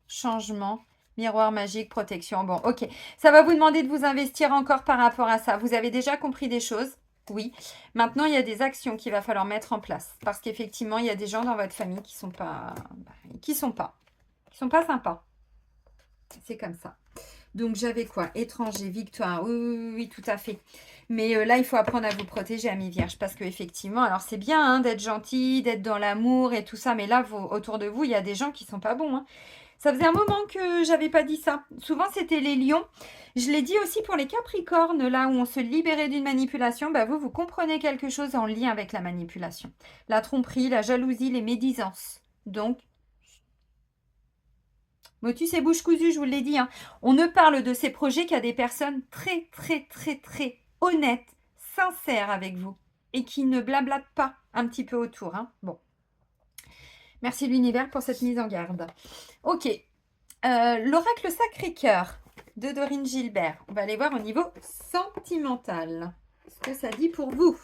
changement, miroir magique, protection. Bon, ok. Ça va vous demander de vous investir encore par rapport à ça. Vous avez déjà compris des choses? Oui. Maintenant, il y a des actions qu'il va falloir mettre en place. Parce qu'effectivement, il y a des gens dans votre famille qui sont pas sympas. C'est comme ça. Donc, j'avais quoi? Étranger, victoire. Oui, tout à fait. Mais là, il faut apprendre à vous protéger, amis vierges. Parce qu'effectivement, alors c'est bien hein, d'être gentil, d'être dans l'amour et tout ça. Mais là, autour de vous, il y a des gens qui sont pas bons. Hein. Ça faisait un moment que j'avais pas dit ça. Souvent, c'était les lions. Je l'ai dit aussi pour les capricornes, là où on se libérait d'une manipulation. Bah, vous comprenez quelque chose en lien avec la manipulation. La tromperie, la jalousie, les médisances. Donc, motus et bouche cousue, je vous l'ai dit. Hein. On ne parle de ces projets qu'à des personnes très, très, très, très honnêtes, sincères avec vous et qui ne blablatent pas un petit peu autour. Hein. Bon. Merci l'univers pour cette mise en garde. Ok. L'oracle Sacré-Cœur de Dorine Gilbert. On va aller voir au niveau sentimental. Ce que ça dit pour vous.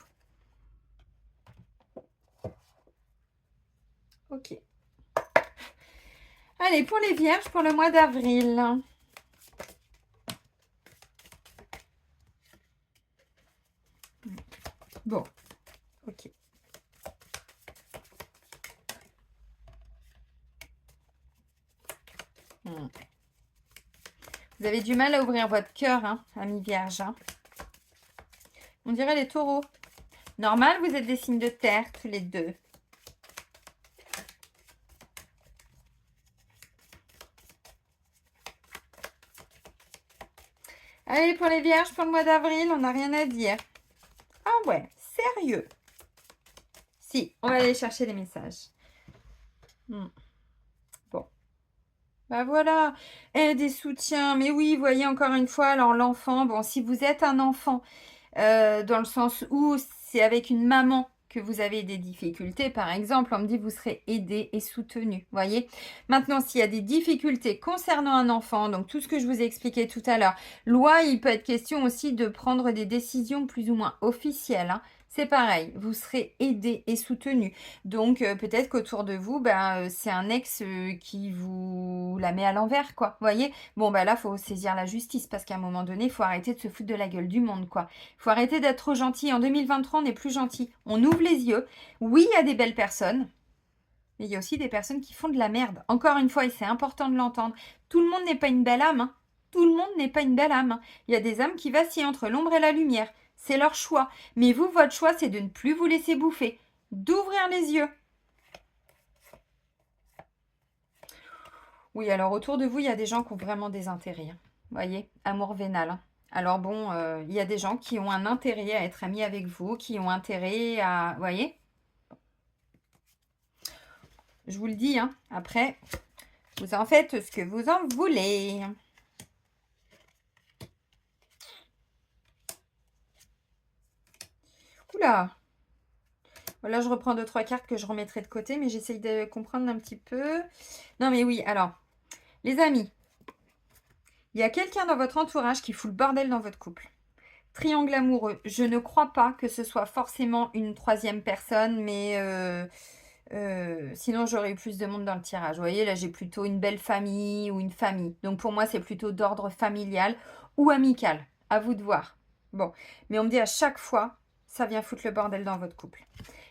Ok. Allez, pour les vierges, pour le mois d'avril. Bon, ok. Vous avez du mal à ouvrir votre cœur, hein, amis vierges. Hein. On dirait les taureaux. Normal, vous êtes des signes de terre, tous les deux. Allez, pour les vierges, pour le mois d'avril, on n'a rien à dire. Ah ouais, sérieux. Si, on va aller chercher les messages. Bon. Bah voilà, aide et soutien. Mais oui, vous voyez encore une fois, alors l'enfant, bon, si vous êtes un enfant, dans le sens où c'est avec une maman que vous avez des difficultés, par exemple, on me dit vous serez aidé et soutenu, voyez. Maintenant, s'il y a des difficultés concernant un enfant, donc tout ce que je vous ai expliqué tout à l'heure, loi, il peut être question aussi de prendre des décisions plus ou moins officielles, hein. C'est pareil, vous serez aidé et soutenu. Donc peut-être qu'autour de vous, c'est un ex qui vous la met à l'envers, quoi. Vous voyez? Bon, bah là, faut saisir la justice parce qu'à un moment donné, il faut arrêter de se foutre de la gueule du monde, quoi. Il faut arrêter d'être trop gentil. En 2023, on est plus gentil. On ouvre les yeux. Oui, il y a des belles personnes, mais il y a aussi des personnes qui font de la merde. Encore une fois, et c'est important de l'entendre, tout le monde n'est pas une belle âme, hein. Tout le monde n'est pas une belle âme, hein. Il y a des âmes qui vacillent entre l'ombre et la lumière. C'est leur choix. Mais vous, votre choix, c'est de ne plus vous laisser bouffer, d'ouvrir les yeux. Oui, alors autour de vous, il y a des gens qui ont vraiment des intérêts, hein. Vous voyez, amour vénal, hein. Alors bon, il y a des gens qui ont un intérêt à être amis avec vous, qui ont intérêt à... Vous voyez? Je vous le dis, hein. Après, vous en faites ce que vous en voulez. Oula! Là, je reprends 2-3 cartes que je remettrai de côté, mais j'essaye de comprendre un petit peu. Non, mais oui, alors, les amis, il y a quelqu'un dans votre entourage qui fout le bordel dans votre couple. Triangle amoureux. Je ne crois pas que ce soit forcément une troisième personne, mais sinon j'aurais eu plus de monde dans le tirage. Vous voyez, là j'ai plutôt une belle famille ou une famille. Donc pour moi, c'est plutôt d'ordre familial ou amical. À vous de voir. Bon, mais on me dit à chaque fois, ça vient foutre le bordel dans votre couple.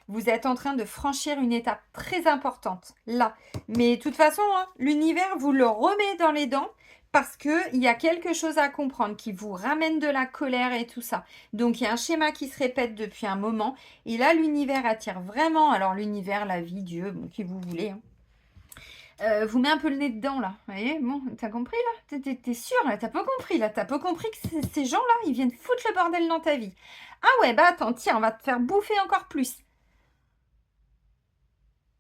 Vous êtes en train de franchir une étape très importante là. Mais de toute façon, hein, l'univers vous le remet dans les dents parce qu'il y a quelque chose à comprendre qui vous ramène de la colère et tout ça. Donc il y a un schéma qui se répète depuis un moment. Et là, l'univers attire vraiment, alors l'univers, la vie, Dieu, bon, qui vous voulez, hein, vous met un peu le nez dedans là. Vous voyez, bon, t'as compris là? T'es sûr là? T'as pas compris là? T'as pas compris que ces gens-là, ils viennent foutre le bordel dans ta vie. Ah ouais, bah attends, tiens, on va te faire bouffer encore plus.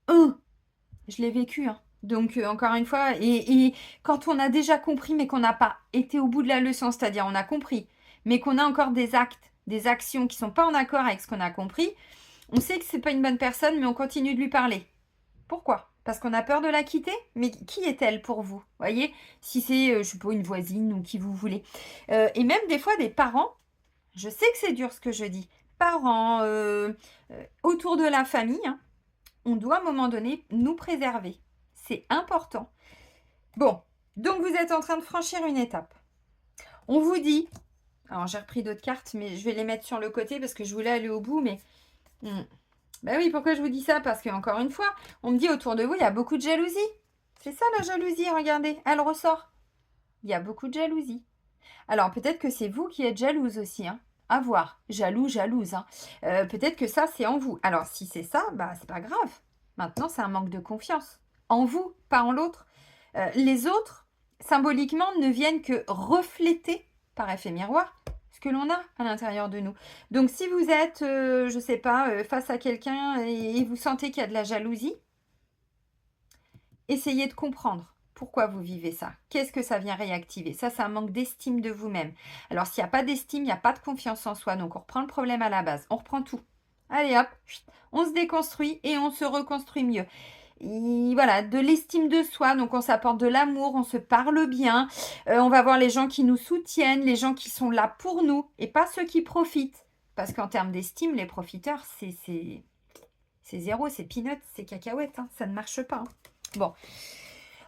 Je l'ai vécu, hein. Donc, encore une fois, et quand on a déjà compris, mais qu'on n'a pas été au bout de la leçon, c'est-à-dire on a compris, mais qu'on a encore des actes, des actions qui sont pas en accord avec ce qu'on a compris, on sait que c'est pas une bonne personne, mais on continue de lui parler. Pourquoi? Parce qu'on a peur de la quitter? Mais qui est-elle pour vous? Voyez? Si c'est, je sais pas, une voisine ou qui vous voulez. Et même des fois des parents, je sais que c'est dur ce que je dis, parents, autour de la famille, hein, on doit à un moment donné nous préserver. C'est important. Bon, donc vous êtes en train de franchir une étape. On vous dit, alors j'ai repris d'autres cartes, mais je vais les mettre sur le côté parce que je voulais aller au bout, mais... Ben oui, pourquoi je vous dis ça? Parce qu'encore une fois, on me dit autour de vous, il y a beaucoup de jalousie. C'est ça la jalousie, regardez, elle ressort. Il y a beaucoup de jalousie. Alors peut-être que c'est vous qui êtes jalouse aussi, hein. À voir. Jaloux, jalouse, hein. Peut-être que ça, c'est en vous. Alors si c'est ça, bah c'est pas grave. Maintenant, c'est un manque de confiance. En vous, pas en l'autre. Les autres, symboliquement, ne viennent que refléter, par effet miroir, ce que l'on a à l'intérieur de nous. Donc si vous êtes, je ne sais pas, face à quelqu'un et vous sentez qu'il y a de la jalousie, essayez de comprendre pourquoi vous vivez ça. Qu'est-ce que ça vient réactiver? Ça, c'est un manque d'estime de vous-même. Alors s'il n'y a pas d'estime, il n'y a pas de confiance en soi. Donc on reprend le problème à la base. On reprend tout. Allez hop, on se déconstruit et on se reconstruit mieux. Et voilà, de l'estime de soi, donc on s'apporte de l'amour, on se parle bien, on va voir les gens qui nous soutiennent, les gens qui sont là pour nous, et pas ceux qui profitent. Parce qu'en termes d'estime, les profiteurs, c'est zéro, c'est peanuts, c'est cacahuètes, hein, ça ne marche pas, hein. Bon,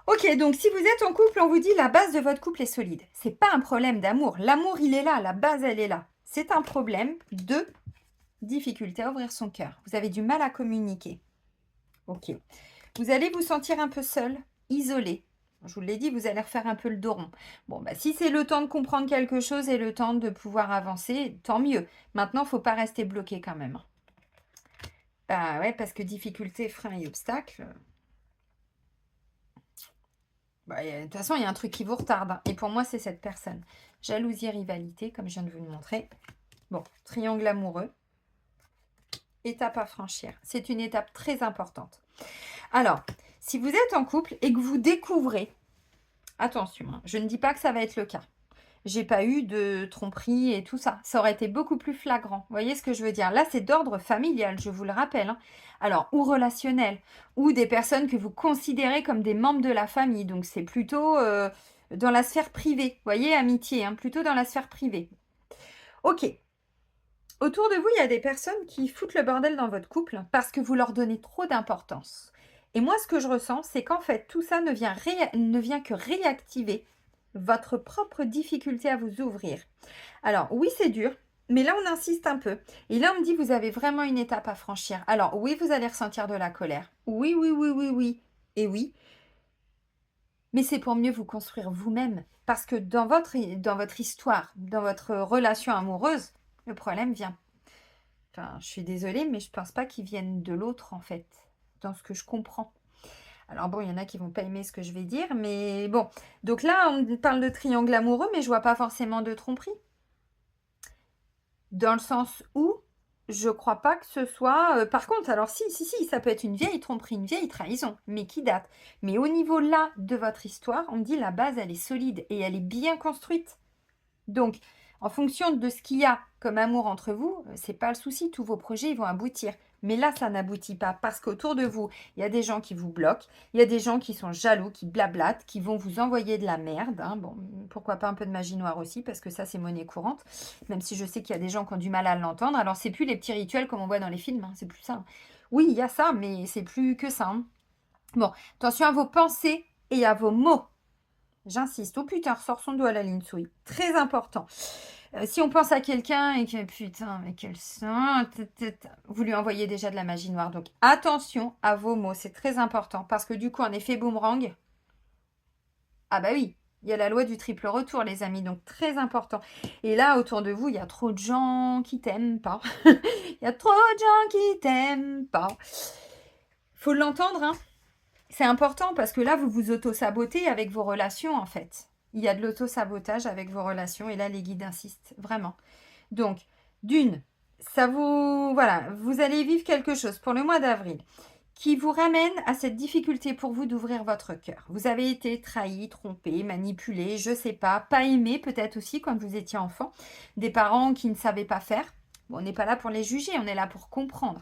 ok, donc si vous êtes en couple, on vous dit la base de votre couple est solide. C'est pas un problème d'amour, l'amour il est là, la base elle est là. C'est un problème de difficulté à ouvrir son cœur. Vous avez du mal à communiquer. Ok. Vous allez vous sentir un peu seul, isolé. Je vous l'ai dit, vous allez refaire un peu le dos rond. Bon, bah, si c'est le temps de comprendre quelque chose et le temps de pouvoir avancer, tant mieux. Maintenant, il ne faut pas rester bloqué quand même. Bah ouais, parce que difficulté, frein et obstacle. Bah, de toute façon, il y a un truc qui vous retarde, hein. Et pour moi, c'est cette personne. Jalousie, rivalité, comme je viens de vous le montrer. Bon, triangle amoureux. Étape à franchir. C'est une étape très importante. Alors, si vous êtes en couple et que vous découvrez Attention, hein, je ne dis pas que ça va être le cas. J'ai pas eu de tromperie et tout ça. Ça aurait été beaucoup plus flagrant. Vous voyez ce que je veux dire? Là, c'est d'ordre familial, je vous le rappelle, hein. Alors, ou relationnel, ou des personnes que vous considérez comme des membres de la famille. Donc, c'est plutôt dans la sphère privée. Vous voyez, amitié, hein, plutôt dans la sphère privée. Ok. Autour de vous, il y a des personnes qui foutent le bordel dans votre couple parce que vous leur donnez trop d'importance. Et moi, ce que je ressens, c'est qu'en fait, tout ça ne vient que réactiver votre propre difficulté à vous ouvrir. Alors, oui, c'est dur, mais là, on insiste un peu. Et là, on me dit, vous avez vraiment une étape à franchir. Alors, oui, vous allez ressentir de la colère. Oui, oui, oui, oui, oui. Et oui. Mais c'est pour mieux vous construire vous-même. Parce que dans votre histoire, dans votre relation amoureuse, le problème vient. Enfin, je suis désolée, mais je pense pas qu'il vienne de l'autre, en fait, dans ce que je comprends. Alors bon, il y en a qui vont pas aimer ce que je vais dire, mais bon. Donc là, on parle de triangle amoureux, mais je vois pas forcément de tromperie. Dans le sens où je crois pas que ce soit... par contre, alors si, ça peut être une vieille tromperie, une vieille trahison, mais qui date. Mais au niveau là de votre histoire, on me dit la base, elle est solide et elle est bien construite. Donc, en fonction de ce qu'il y a comme amour entre vous, c'est pas le souci, tous vos projets ils vont aboutir. Mais là, ça n'aboutit pas parce qu'autour de vous, il y a des gens qui vous bloquent, il y a des gens qui sont jaloux, qui blablatent, qui vont vous envoyer de la merde, hein. Bon, pourquoi pas un peu de magie noire aussi, parce que ça, c'est monnaie courante, même si je sais qu'il y a des gens qui ont du mal à l'entendre. Alors, c'est plus les petits rituels comme on voit dans les films, hein, c'est plus ça. Oui, il y a ça, mais c'est plus que ça, hein. Bon, attention à vos pensées et à vos mots. J'insiste. Oh putain, ressort son doigt à la ligne souris. Très important. Si on pense à quelqu'un et que putain, mais quel sang, vous lui envoyez déjà de la magie noire. Donc attention à vos mots, c'est très important. Parce que du coup, en effet boomerang, ah bah oui, il y a la loi du triple retour, les amis. Donc très important. Et là, autour de vous, il y a trop de gens qui t'aiment pas. Il y a trop de gens qui t'aiment pas. Faut l'entendre, hein. C'est important parce que là, vous vous auto-sabotez avec vos relations, en fait. Il y a de l'auto-sabotage avec vos relations et là, les guides insistent, vraiment. Donc, d'une, ça vous... Voilà, vous allez vivre quelque chose pour le mois d'avril qui vous ramène à cette difficulté pour vous d'ouvrir votre cœur. Vous avez été trahi, trompé, manipulé, je sais pas aimé peut-être aussi quand vous étiez enfant. Des parents qui ne savaient pas faire. Bon, on n'est pas là pour les juger, on est là pour comprendre.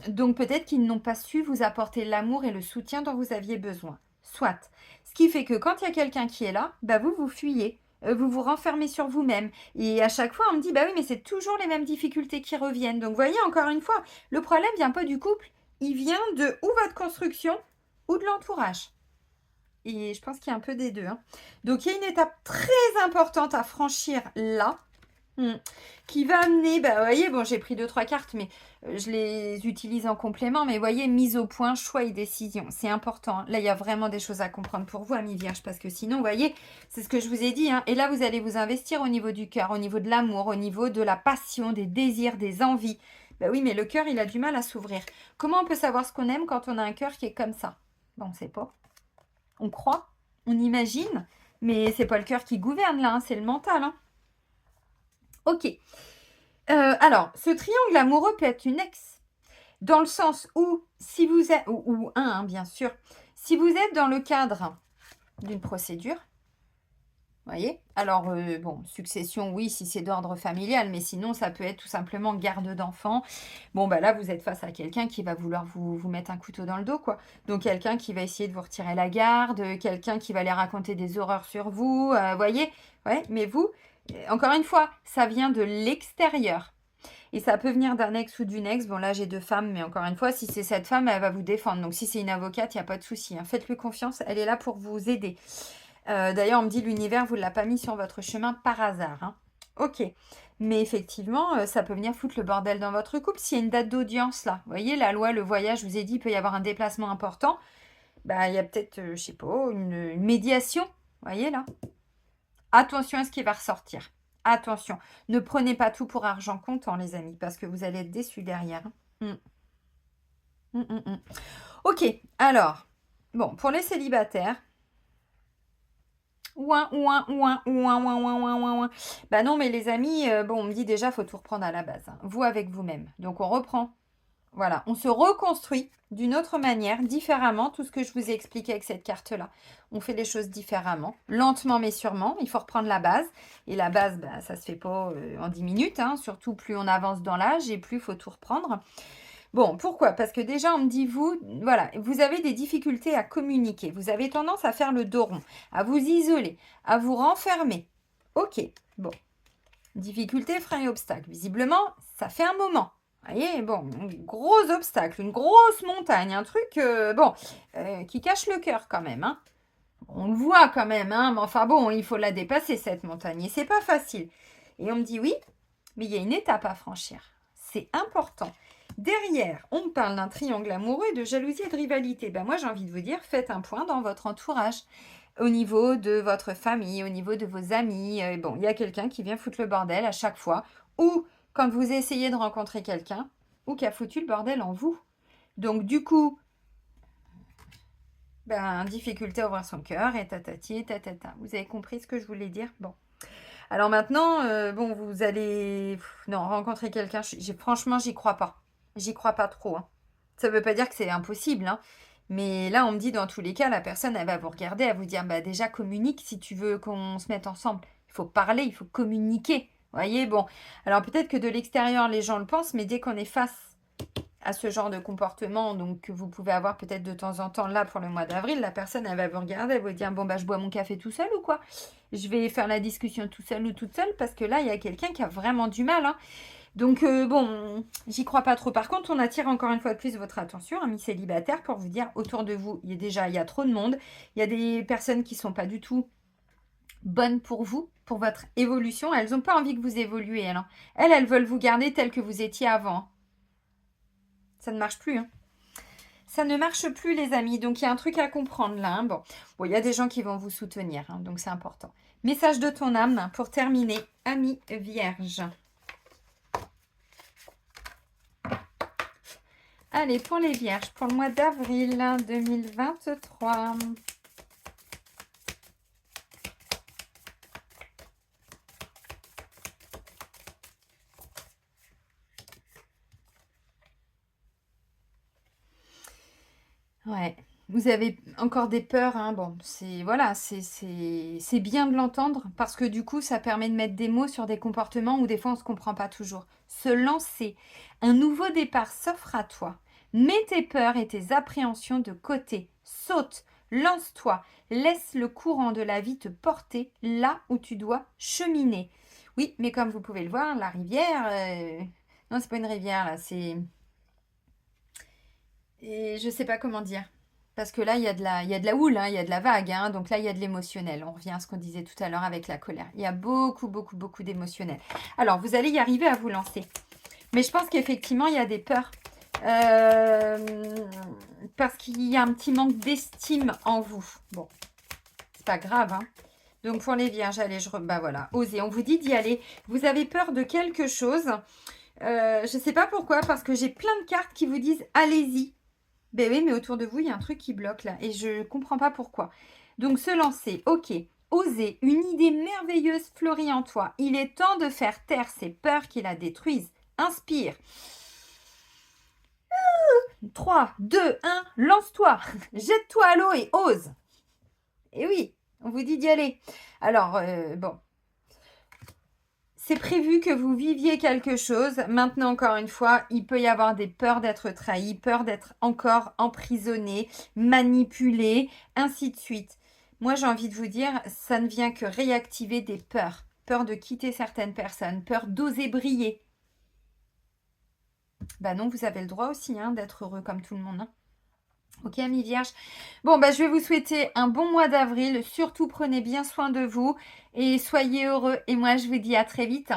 Donc peut-être qu'ils n'ont pas su vous apporter l'amour et le soutien dont vous aviez besoin. Soit. Ce qui fait que quand il y a quelqu'un qui est là, bah vous fuyez. Vous vous renfermez sur vous-même. Et à chaque fois, on me dit, bah oui, mais c'est toujours les mêmes difficultés qui reviennent. Donc, vous voyez, encore une fois, le problème vient pas du couple. Il vient de ou votre construction ou de l'entourage. Et je pense qu'il y a un peu des deux, hein. Donc, il y a une étape très importante à franchir là. Qui va amener, bah, vous voyez, bon, j'ai pris 2-3 cartes, mais je les utilise en complément. Mais vous voyez, mise au point, choix et décision. C'est important. Là, il y a vraiment des choses à comprendre pour vous, amis vierges, parce que sinon, vous voyez, c'est ce que je vous ai dit, hein. Et là, vous allez vous investir au niveau du cœur, au niveau de l'amour, au niveau de la passion, des désirs, des envies. Bah oui, mais le cœur, il a du mal à s'ouvrir. Comment on peut savoir ce qu'on aime quand on a un cœur qui est comme ça? Bon, on ne sait pas. On croit, on imagine, mais c'est pas le cœur qui gouverne là, hein, c'est le mental, hein. Ok. Alors, ce triangle amoureux peut être une ex, dans le sens où, si vous êtes, ou un, hein, bien sûr, si vous êtes dans le cadre d'une procédure, vous voyez, alors, bon, succession, oui, si c'est d'ordre familial, mais sinon, ça peut être tout simplement garde d'enfants. Bon, bah là, vous êtes face à quelqu'un qui va vouloir vous mettre un couteau dans le dos, quoi. Donc, quelqu'un qui va essayer de vous retirer la garde, quelqu'un qui va aller raconter des horreurs sur vous, voyez, ouais, mais vous, encore une fois, ça vient de l'extérieur. Et ça peut venir d'un ex ou d'une ex. Bon, là, j'ai 2 femmes, mais encore une fois, si c'est cette femme, elle va vous défendre. Donc, si c'est une avocate, il n'y a pas de souci, hein. Faites-lui confiance, elle est là pour vous aider. D'ailleurs, on me dit l'univers ne vous l'a pas mis sur votre chemin par hasard, hein. Ok. Mais effectivement, ça peut venir foutre le bordel dans votre couple. S'il y a une date d'audience, là, vous voyez, la loi, le voyage, je vous ai dit, il peut y avoir un déplacement important. Bah, il y a peut-être, je sais pas, une médiation. Vous voyez, là. Attention à ce qui va ressortir. Attention, ne prenez pas tout pour argent comptant, les amis, parce que vous allez être déçus derrière. Ok, alors, bon, pour les célibataires, ouin. Bah non, mais les amis, bon, on me dit déjà, faut tout reprendre à la base, hein. Vous avec vous-même. Donc, on reprend Voilà, on se reconstruit d'une autre manière, différemment, tout ce que je vous ai expliqué avec cette carte-là. On fait les choses différemment, lentement mais sûrement. Il faut reprendre la base. Et la base, bah, ça ne se fait pas en 10 minutes. Hein. Surtout, plus on avance dans l'âge et plus il faut tout reprendre. Bon, pourquoi? Parce que déjà, on me dit, voilà, vous avez des difficultés à communiquer. Vous avez tendance à faire le dos rond, à vous isoler, à vous renfermer. Ok, bon. Difficulté, frein et obstacle. Visiblement, ça fait un moment. Vous voyez, bon, un gros obstacle, une grosse montagne, un truc, qui cache le cœur quand même. Hein. On le voit quand même, hein, mais enfin bon, il faut la dépasser cette montagne et c'est pas facile. Et on me dit oui, mais il y a une étape à franchir. C'est important. Derrière, on me parle d'un triangle amoureux, de jalousie et de rivalité. Ben moi, j'ai envie de vous dire, faites un point dans votre entourage, au niveau de votre famille, au niveau de vos amis. Bon, il y a quelqu'un qui vient foutre le bordel à chaque fois, ou quand vous essayez de rencontrer quelqu'un, ou qui a foutu le bordel en vous. Donc du coup, difficulté à ouvrir son cœur, et tatati, et tatata. Vous avez compris ce que je voulais dire? Bon. Alors maintenant, vous allez rencontrer quelqu'un. Franchement, j'y crois pas. J'y crois pas trop. Hein. Ça veut pas dire que c'est impossible. Hein. Mais là, on me dit dans tous les cas, la personne, elle va vous regarder, elle va vous dire, déjà communique si tu veux qu'on se mette ensemble. Il faut parler, il faut communiquer. Vous voyez, bon. Alors peut-être que de l'extérieur, les gens le pensent, mais dès qu'on est face à ce genre de comportement, donc que vous pouvez avoir peut-être de temps en temps là pour le mois d'avril, la personne, elle va vous regarder, elle va vous dire, je bois mon café tout seul ou quoi? Je vais faire la discussion tout seul ou toute seule parce que là, il y a quelqu'un qui a vraiment du mal. Hein. Donc, j'y crois pas trop. Par contre, on attire encore une fois de plus votre attention, amis célibataires, pour vous dire, autour de vous, il y a trop de monde. Il y a des personnes qui sont pas du tout bonnes pour vous, pour votre évolution. Elles n'ont pas envie que vous évoluez. Elles veulent vous garder tel que vous étiez avant. Ça ne marche plus. Hein. Ça ne marche plus, les amis. Donc, il y a un truc à comprendre là. Hein. Bon, il y a des gens qui vont vous soutenir. Hein, donc, c'est important. Message de ton âme pour terminer. Amis vierges. Allez, pour les vierges, pour le mois d'avril 2023. Ouais, vous avez encore des peurs, hein. Bon, c'est bien de l'entendre parce que du coup, ça permet de mettre des mots sur des comportements où des fois on ne se comprend pas toujours. Se lancer, un nouveau départ s'offre à toi. Mets tes peurs et tes appréhensions de côté. Saute, lance-toi, laisse le courant de la vie te porter là où tu dois cheminer. Oui, mais comme vous pouvez le voir, la rivière, non, c'est pas une rivière là, c'est et je sais pas comment dire. Parce que là, il y a de la houle, hein, il y a de la vague. Hein, donc là, il y a de l'émotionnel. On revient à ce qu'on disait tout à l'heure avec la colère. Il y a beaucoup, beaucoup, beaucoup d'émotionnel. Alors, vous allez y arriver à vous lancer. Mais je pense qu'effectivement, il y a des peurs. Parce qu'il y a un petit manque d'estime en vous. Bon, c'est pas grave. Hein. Donc, pour les vierges, allez, voilà, osez. On vous dit d'y aller. Vous avez peur de quelque chose. Je ne sais pas pourquoi, parce que j'ai plein de cartes qui vous disent allez-y. Ben oui, mais autour de vous, il y a un truc qui bloque là. Et je ne comprends pas pourquoi. Donc, se lancer, ok. Oser, une idée merveilleuse fleurit en toi. Il est temps de faire taire ces peurs qui la détruisent. Inspire. 3, 2, 1, lance-toi. Jette-toi à l'eau et ose. Et oui, on vous dit d'y aller. Alors, c'est prévu que vous viviez quelque chose. Maintenant, encore une fois, il peut y avoir des peurs d'être trahi, peur d'être encore emprisonné, manipulé, ainsi de suite. Moi, j'ai envie de vous dire, ça ne vient que réactiver des peurs. Peur de quitter certaines personnes, peur d'oser briller. Non, vous avez le droit aussi d'être heureux comme tout le monde. Hein. Ok, amis vierges. Bon, je vais vous souhaiter un bon mois d'avril. Surtout, prenez bien soin de vous et soyez heureux. Et moi, je vous dis à très vite.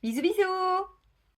Bisous, bisous.